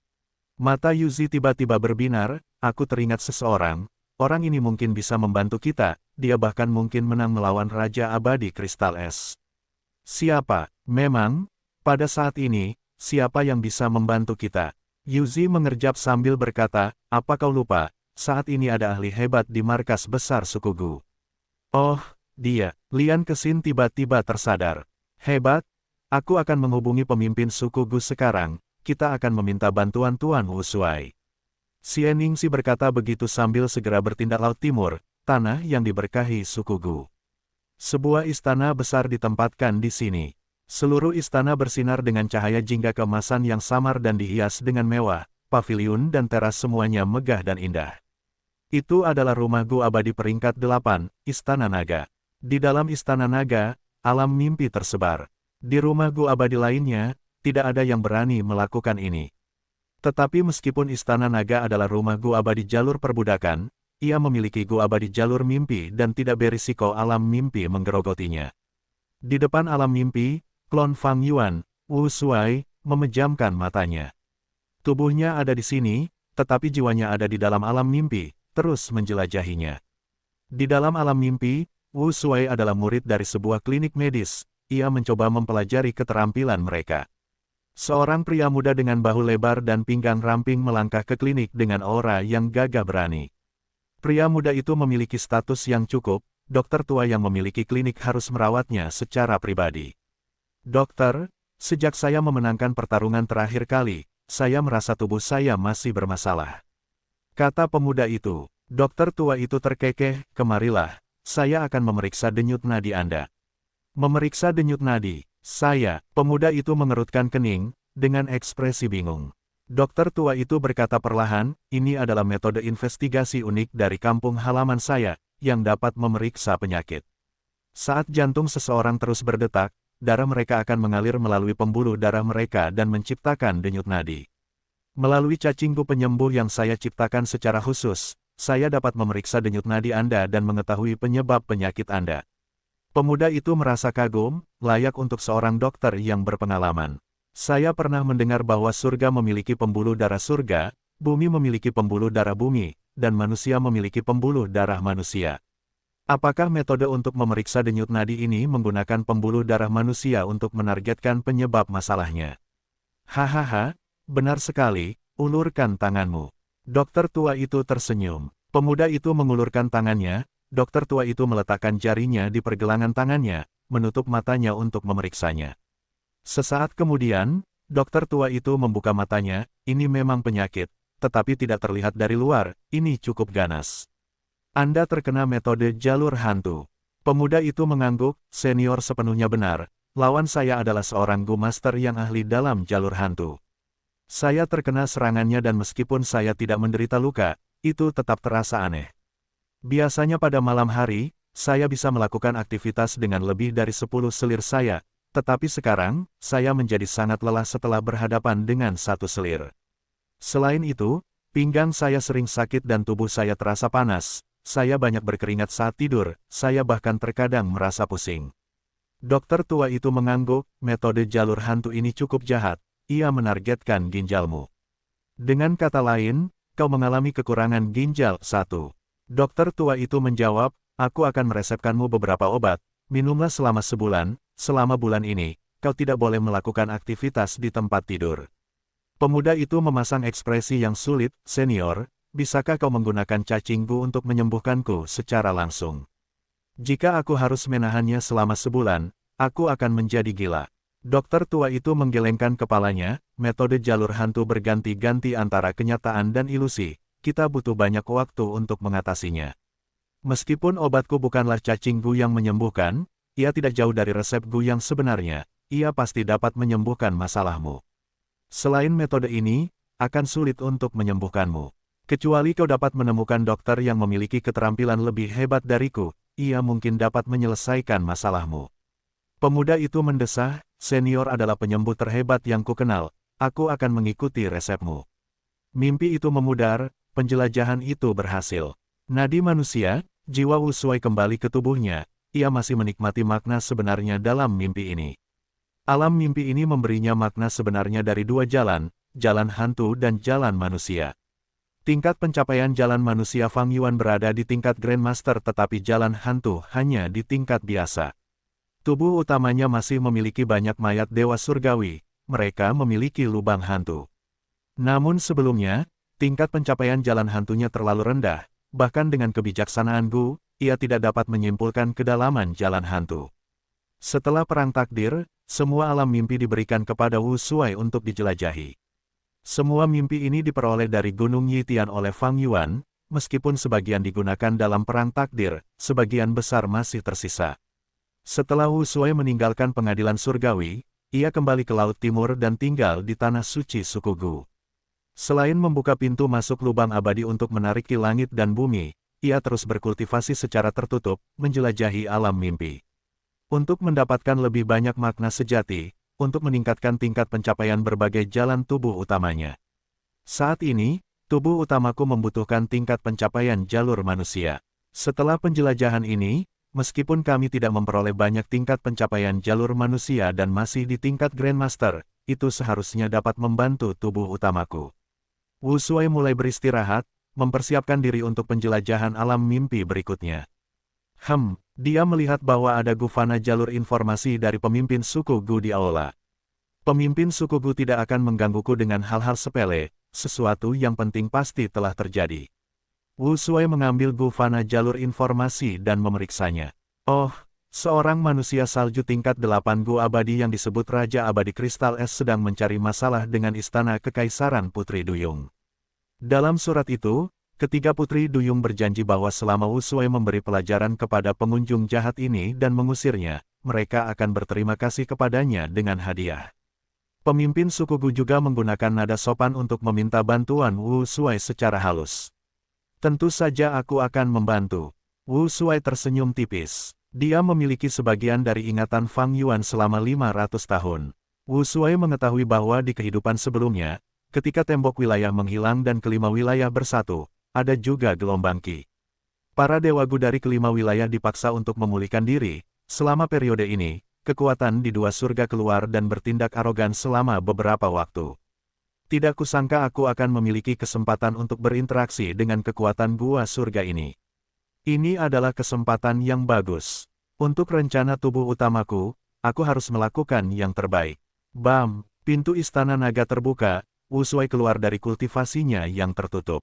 Mata Yuzi tiba-tiba berbinar, aku teringat seseorang, orang ini mungkin bisa membantu kita, dia bahkan mungkin menang melawan Raja Abadi Kristal Es. Siapa? Memang, pada saat ini, siapa yang bisa membantu kita? Yuzi mengerjap sambil berkata, apa kau lupa, saat ini ada ahli hebat di markas besar suku Gu. Oh, dia. Lian Kexin tiba-tiba tersadar. Hebat? Aku akan menghubungi pemimpin suku Gu sekarang, kita akan meminta bantuan Tuan Wu Shuai. Xie Ningxi berkata begitu sambil segera bertindak Laut Timur, tanah yang diberkahi suku Gu. Sebuah istana besar ditempatkan di sini. Seluruh istana bersinar dengan cahaya jingga keemasan yang samar dan dihias dengan mewah, paviliun dan teras semuanya megah dan indah. Itu adalah rumah Gu Abadi peringkat 8, Istana Naga. Di dalam Istana Naga, alam mimpi tersebar. Di rumah Gu Abadi lainnya, tidak ada yang berani melakukan ini. Tetapi meskipun Istana Naga adalah rumah Gu Abadi jalur perbudakan, ia memiliki Gu Abadi jalur mimpi dan tidak berisiko alam mimpi menggerogotinya. Di depan alam mimpi, klon Fang Yuan, Wu Shuai, memejamkan matanya. Tubuhnya ada di sini, tetapi jiwanya ada di dalam alam mimpi, terus menjelajahinya. Di dalam alam mimpi, Wu Shuai adalah murid dari sebuah klinik medis, ia mencoba mempelajari keterampilan mereka. Seorang pria muda dengan bahu lebar dan pinggang ramping melangkah ke klinik dengan aura yang gagah berani. Pria muda itu memiliki status yang cukup, dokter tua yang memiliki klinik harus merawatnya secara pribadi. Dokter, sejak saya memenangkan pertarungan terakhir kali, saya merasa tubuh saya masih bermasalah. Kata pemuda itu. Dokter tua itu terkekeh, kemarilah, saya akan memeriksa denyut nadi Anda. Memeriksa denyut nadi. Saya, pemuda itu mengerutkan kening, dengan ekspresi bingung. Dokter tua itu berkata perlahan, ini adalah metode investigasi unik dari kampung halaman saya, yang dapat memeriksa penyakit. Saat jantung seseorang terus berdetak, darah mereka akan mengalir melalui pembuluh darah mereka dan menciptakan denyut nadi. Melalui cacingku penyembuh yang saya ciptakan secara khusus, saya dapat memeriksa denyut nadi Anda dan mengetahui penyebab penyakit Anda. Pemuda itu merasa kagum, layak untuk seorang dokter yang berpengalaman. Saya pernah mendengar bahwa surga memiliki pembuluh darah surga, bumi memiliki pembuluh darah bumi, dan manusia memiliki pembuluh darah manusia. Apakah metode untuk memeriksa denyut nadi ini menggunakan pembuluh darah manusia untuk menargetkan penyebab masalahnya? Hahaha, benar sekali, ulurkan tanganmu. Dokter tua itu tersenyum. Pemuda itu mengulurkan tangannya. Dokter tua itu meletakkan jarinya di pergelangan tangannya, menutup matanya untuk memeriksanya. Sesaat kemudian, dokter tua itu membuka matanya, ini memang penyakit, tetapi tidak terlihat dari luar, ini cukup ganas. Anda terkena metode jalur hantu. Pemuda itu mengangguk, senior sepenuhnya benar, lawan saya adalah seorang Gu Master yang ahli dalam jalur hantu. Saya terkena serangannya dan meskipun saya tidak menderita luka, itu tetap terasa aneh. Biasanya pada malam hari, saya bisa melakukan aktivitas dengan lebih dari 10 selir saya, tetapi sekarang, saya menjadi sangat lelah setelah berhadapan dengan satu selir. Selain itu, pinggang saya sering sakit dan tubuh saya terasa panas, saya banyak berkeringat saat tidur, saya bahkan terkadang merasa pusing. Dokter tua itu mengangguk, metode jalur hantu ini cukup jahat, ia menargetkan ginjalmu. Dengan kata lain, kau mengalami kekurangan ginjal 1. Dokter tua itu menjawab, aku akan meresepkanmu beberapa obat, minumlah selama sebulan, selama bulan ini, kau tidak boleh melakukan aktivitas di tempat tidur. Pemuda itu memasang ekspresi yang sulit, senior, bisakah kau menggunakan cacingku untuk menyembuhkanku secara langsung? Jika aku harus menahannya selama sebulan, aku akan menjadi gila. Dokter tua itu menggelengkan kepalanya, metode jalur hantu berganti-ganti antara kenyataan dan ilusi, kita butuh banyak waktu untuk mengatasinya. Meskipun obatku bukanlah cacing gu yang menyembuhkan, ia tidak jauh dari resep gu yang sebenarnya, ia pasti dapat menyembuhkan masalahmu. Selain metode ini, akan sulit untuk menyembuhkanmu. Kecuali kau dapat menemukan dokter yang memiliki keterampilan lebih hebat dariku, ia mungkin dapat menyelesaikan masalahmu. Pemuda itu mendesah, senior adalah penyembuh terhebat yang kukenal, aku akan mengikuti resepmu. Mimpi itu memudar, penjelajahan itu berhasil. Nadi manusia, jiwa Wu Shuai kembali ke tubuhnya, ia masih menikmati makna sebenarnya dalam mimpi ini. Alam mimpi ini memberinya makna sebenarnya dari dua jalan, jalan hantu dan jalan manusia. Tingkat pencapaian jalan manusia Fang Yuan berada di tingkat Grandmaster tetapi jalan hantu hanya di tingkat biasa. Tubuh utamanya masih memiliki banyak mayat dewa surgawi, mereka memiliki lubang hantu. Namun sebelumnya, tingkat pencapaian jalan hantunya terlalu rendah, bahkan dengan kebijaksanaan Gu, ia tidak dapat menyimpulkan kedalaman jalan hantu. Setelah perang takdir, semua alam mimpi diberikan kepada Wu Shuai untuk dijelajahi. Semua mimpi ini diperoleh dari Gunung Yitian oleh Fang Yuan, meskipun sebagian digunakan dalam perang takdir, sebagian besar masih tersisa. Setelah Wu Shuai meninggalkan pengadilan surgawi, ia kembali ke Laut Timur dan tinggal di tanah suci suku Gu. Selain membuka pintu masuk lubang abadi untuk menarik ki langit dan bumi, ia terus berkultivasi secara tertutup, menjelajahi alam mimpi. Untuk mendapatkan lebih banyak makna sejati, untuk meningkatkan tingkat pencapaian berbagai jalan tubuh utamanya. Saat ini, tubuh utamaku membutuhkan tingkat pencapaian jalur manusia. Setelah penjelajahan ini, meskipun kami tidak memperoleh banyak tingkat pencapaian jalur manusia dan masih di tingkat Grandmaster, itu seharusnya dapat membantu tubuh utamaku. Wu Shuai mulai beristirahat, mempersiapkan diri untuk penjelajahan alam mimpi berikutnya. Dia melihat bahwa ada gufana jalur informasi dari pemimpin suku Gu di aula. Pemimpin suku Gu tidak akan menggangguku dengan hal-hal sepele, sesuatu yang penting pasti telah terjadi. Wu Shuai mengambil gufana jalur informasi dan memeriksanya. Oh, seorang manusia salju tingkat 8 Gu abadi yang disebut Raja Abadi Kristal Es sedang mencari masalah dengan istana Kekaisaran Putri Duyung. Dalam surat itu, ketiga Putri Duyung berjanji bahwa selama Wu Shuai memberi pelajaran kepada pengunjung jahat ini dan mengusirnya, mereka akan berterima kasih kepadanya dengan hadiah. Pemimpin suku Gu juga menggunakan nada sopan untuk meminta bantuan Wu Shuai secara halus. Tentu saja aku akan membantu. Wu Shuai tersenyum tipis. Dia memiliki sebagian dari ingatan Fang Yuan selama 500 tahun. Wu Shuai mengetahui bahwa di kehidupan sebelumnya, ketika tembok wilayah menghilang dan kelima wilayah bersatu, ada juga gelombang Qi. Para dewa Gu dari kelima wilayah dipaksa untuk memulihkan diri. Selama periode ini, kekuatan di dua surga keluar dan bertindak arogan selama beberapa waktu. Tidak kusangka aku akan memiliki kesempatan untuk berinteraksi dengan kekuatan gua surga ini. Ini adalah kesempatan yang bagus. Untuk rencana tubuh utamaku, aku harus melakukan yang terbaik. Bam! Pintu istana naga terbuka, Wu Shuai keluar dari kultivasinya yang tertutup.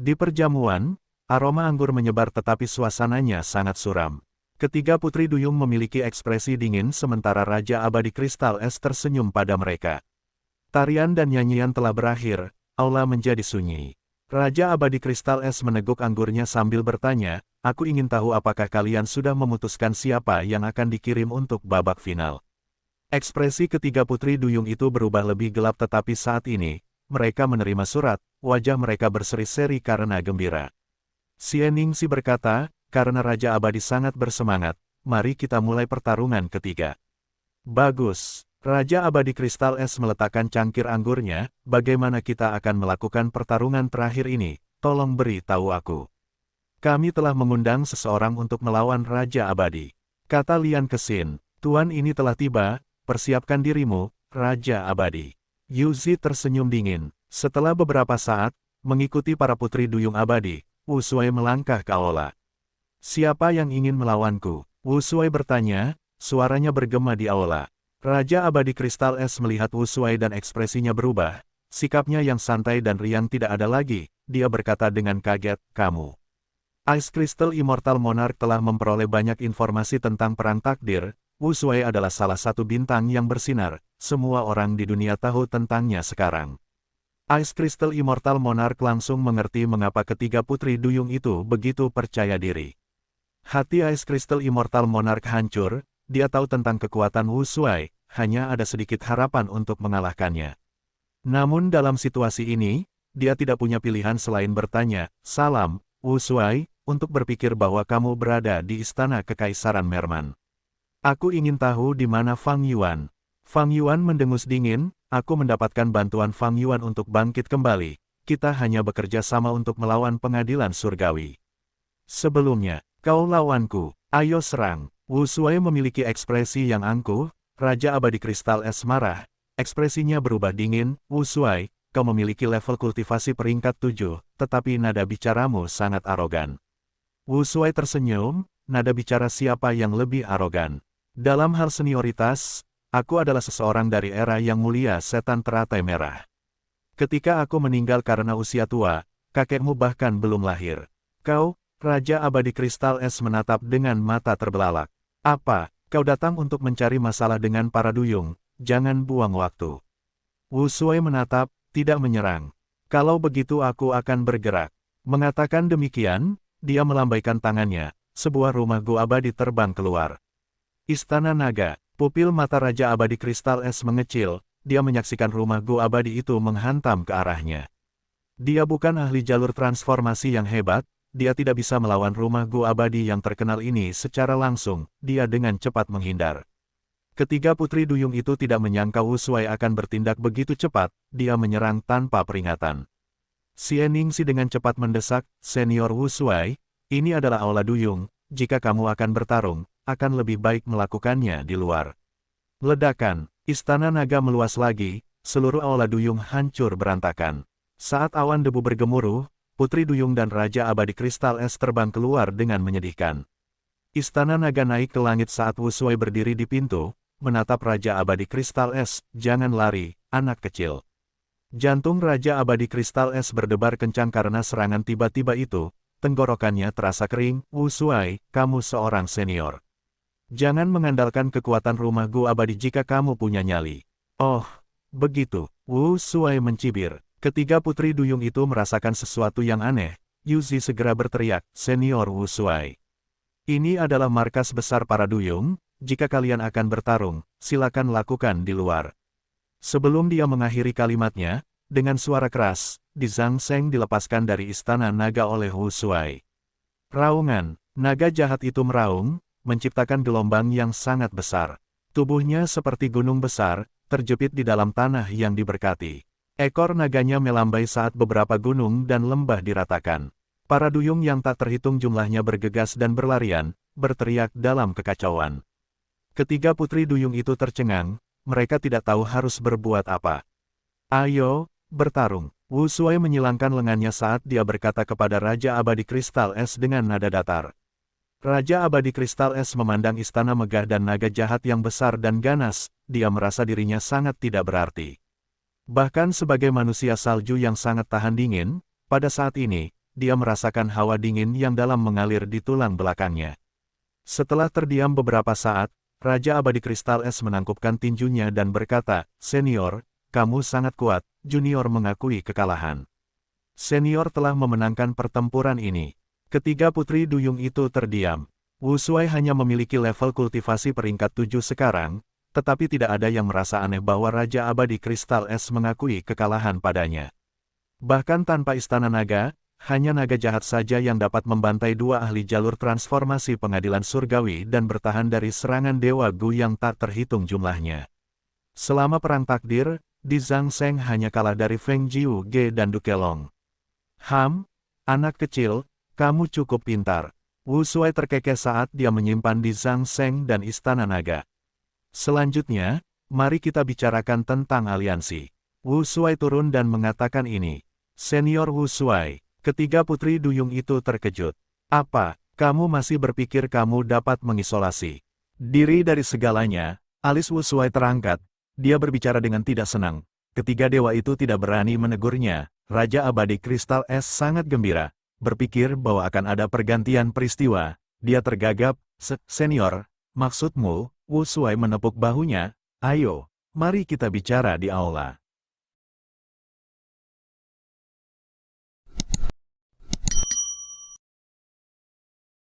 Di perjamuan, aroma anggur menyebar tetapi suasananya sangat suram. Ketiga Putri Duyung memiliki ekspresi dingin sementara Raja Abadi Kristal Es tersenyum pada mereka. Tarian dan nyanyian telah berakhir, aula menjadi sunyi. Raja Abadi Kristal Es meneguk anggurnya sambil bertanya, aku ingin tahu apakah kalian sudah memutuskan siapa yang akan dikirim untuk babak final. Ekspresi ketiga Putri Duyung itu berubah lebih gelap tetapi saat ini, mereka menerima surat, wajah mereka berseri-seri karena gembira. Xie Ningxi berkata, karena Raja Abadi sangat bersemangat, mari kita mulai pertarungan ketiga. Bagus. Raja Abadi Kristal Es meletakkan cangkir anggurnya, bagaimana kita akan melakukan pertarungan terakhir ini, tolong beri tahu aku. Kami telah mengundang seseorang untuk melawan Raja Abadi. Kata Lian Kexin, Tuan ini telah tiba, persiapkan dirimu, Raja Abadi. Yuzi tersenyum dingin. Setelah beberapa saat, mengikuti para putri duyung abadi, Wu Shuai melangkah ke aula. Siapa yang ingin melawanku? Wu Shuai bertanya, suaranya bergema di aula. Raja Abadi Kristal Es melihat Wu Shuai dan ekspresinya berubah. Sikapnya yang santai dan riang tidak ada lagi, dia berkata dengan kaget, kamu. Ice Crystal Immortal Monarch telah memperoleh banyak informasi tentang perang takdir. Wu Shuai adalah salah satu bintang yang bersinar, semua orang di dunia tahu tentangnya sekarang. Ice Crystal Immortal Monarch langsung mengerti mengapa ketiga putri duyung itu begitu percaya diri. Hati Ice Crystal Immortal Monarch hancur, dia tahu tentang kekuatan Wu Shuai, hanya ada sedikit harapan untuk mengalahkannya. Namun dalam situasi ini, dia tidak punya pilihan selain bertanya, salam, Wu Shuai, untuk berpikir bahwa kamu berada di istana Kekaisaran Merman. Aku ingin tahu di mana Fang Yuan. Fang Yuan mendengus dingin, aku mendapatkan bantuan Fang Yuan untuk bangkit kembali. Kita hanya bekerja sama untuk melawan pengadilan surgawi. Sebelumnya, kau lawanku, ayo serang. Wu Shuai memiliki ekspresi yang angkuh, Raja Abadi Kristal Es marah. Ekspresinya berubah dingin, Wu Shuai, kau memiliki level kultivasi peringkat 7, tetapi nada bicaramu sangat arogan. Wu Shuai tersenyum, nada bicara siapa yang lebih arogan. Dalam hal senioritas, aku adalah seseorang dari era yang mulia setan teratai merah. Ketika aku meninggal karena usia tua, kakekmu bahkan belum lahir. Kau, Raja Abadi Kristal Es menatap dengan mata terbelalak. Apa, kau datang untuk mencari masalah dengan para duyung, jangan buang waktu. Wu Shuai menatap, tidak menyerang. Kalau begitu aku akan bergerak. Mengatakan demikian, dia melambaikan tangannya, sebuah rumah gua abadi terbang keluar. Istana Naga, pupil mata Raja Abadi Kristal Es mengecil, dia menyaksikan rumah gua abadi itu menghantam ke arahnya. Dia bukan ahli jalur transformasi yang hebat, dia tidak bisa melawan rumah gua abadi yang terkenal ini secara langsung, dia dengan cepat menghindar. Ketiga putri duyung itu tidak menyangka Wu Shuai akan bertindak begitu cepat, dia menyerang tanpa peringatan. Xie Ningxi dengan cepat mendesak, Senior Wu Shuai, ini adalah aula duyung, jika kamu akan bertarung, akan lebih baik melakukannya di luar. Ledakan, istana naga meluas lagi, seluruh aula duyung hancur berantakan. Saat awan debu bergemuruh, putri duyung dan Raja Abadi Kristal Es terbang keluar dengan menyedihkan. Istana naga naik ke langit saat Wu Shuai berdiri di pintu, menatap Raja Abadi Kristal Es, jangan lari, anak kecil. Jantung Raja Abadi Kristal Es berdebar kencang karena serangan tiba-tiba itu, tenggorokannya terasa kering, Wu Shuai, kamu seorang senior. Jangan mengandalkan kekuatan rumah gua abadi jika kamu punya nyali. Oh, begitu, Wu Shuai mencibir. Ketiga putri duyung itu merasakan sesuatu yang aneh, Yuzi segera berteriak, Senior Wu Shuai. Ini adalah markas besar para duyung, jika kalian akan bertarung, silakan lakukan di luar. Sebelum dia mengakhiri kalimatnya, dengan suara keras, Di Zhang Sheng dilepaskan dari istana naga oleh Wu Shuai. Raungan, naga jahat itu meraung, menciptakan gelombang yang sangat besar. Tubuhnya seperti gunung besar, terjepit di dalam tanah yang diberkati. Ekor naganya melambai saat beberapa gunung dan lembah diratakan. Para duyung yang tak terhitung jumlahnya bergegas dan berlarian, berteriak dalam kekacauan. Ketiga putri duyung itu tercengang, mereka tidak tahu harus berbuat apa. Ayo, bertarung. Wu Shuai menyilangkan lengannya saat dia berkata kepada Raja Abadi Kristal Es dengan nada datar. Raja Abadi Kristal Es memandang istana megah dan naga jahat yang besar dan ganas, dia merasa dirinya sangat tidak berarti. Bahkan sebagai manusia salju yang sangat tahan dingin, pada saat ini, dia merasakan hawa dingin yang dalam mengalir di tulang belakangnya. Setelah terdiam beberapa saat, Raja Abadi Kristal Es menangkupkan tinjunya dan berkata, Senior, kamu sangat kuat, Junior mengakui kekalahan. Senior telah memenangkan pertempuran ini. Ketiga putri duyung itu terdiam. Wu Shuai hanya memiliki level kultivasi peringkat 7 sekarang, tetapi tidak ada yang merasa aneh bahwa Raja Abadi Kristal Es mengakui kekalahan padanya. Bahkan tanpa istana naga, hanya naga jahat saja yang dapat membantai dua ahli jalur transformasi pengadilan surgawi dan bertahan dari serangan Dewa Gu yang tak terhitung jumlahnya. Selama perang takdir, Di Zhang Seng hanya kalah dari Feng Jiuge dan Dukelong. Anak kecil, kamu cukup pintar. Wu Shuai terkekeh saat dia menyimpan Di Zhang Seng dan Istana Naga. Selanjutnya, mari kita bicarakan tentang aliansi. Wu Shuai turun dan mengatakan ini. Senior Wu Shuai, ketiga putri duyung itu terkejut. Apa, kamu masih berpikir kamu dapat mengisolasi diri dari segalanya? Alis Wu Shuai terangkat. Dia berbicara dengan tidak senang. Ketiga dewa itu tidak berani menegurnya. Raja Abadi Kristal Es sangat gembira. Berpikir bahwa akan ada pergantian peristiwa. Dia tergagap. Senior, maksudmu? Wu Shuai menepuk bahunya. Ayo, mari kita bicara di aula.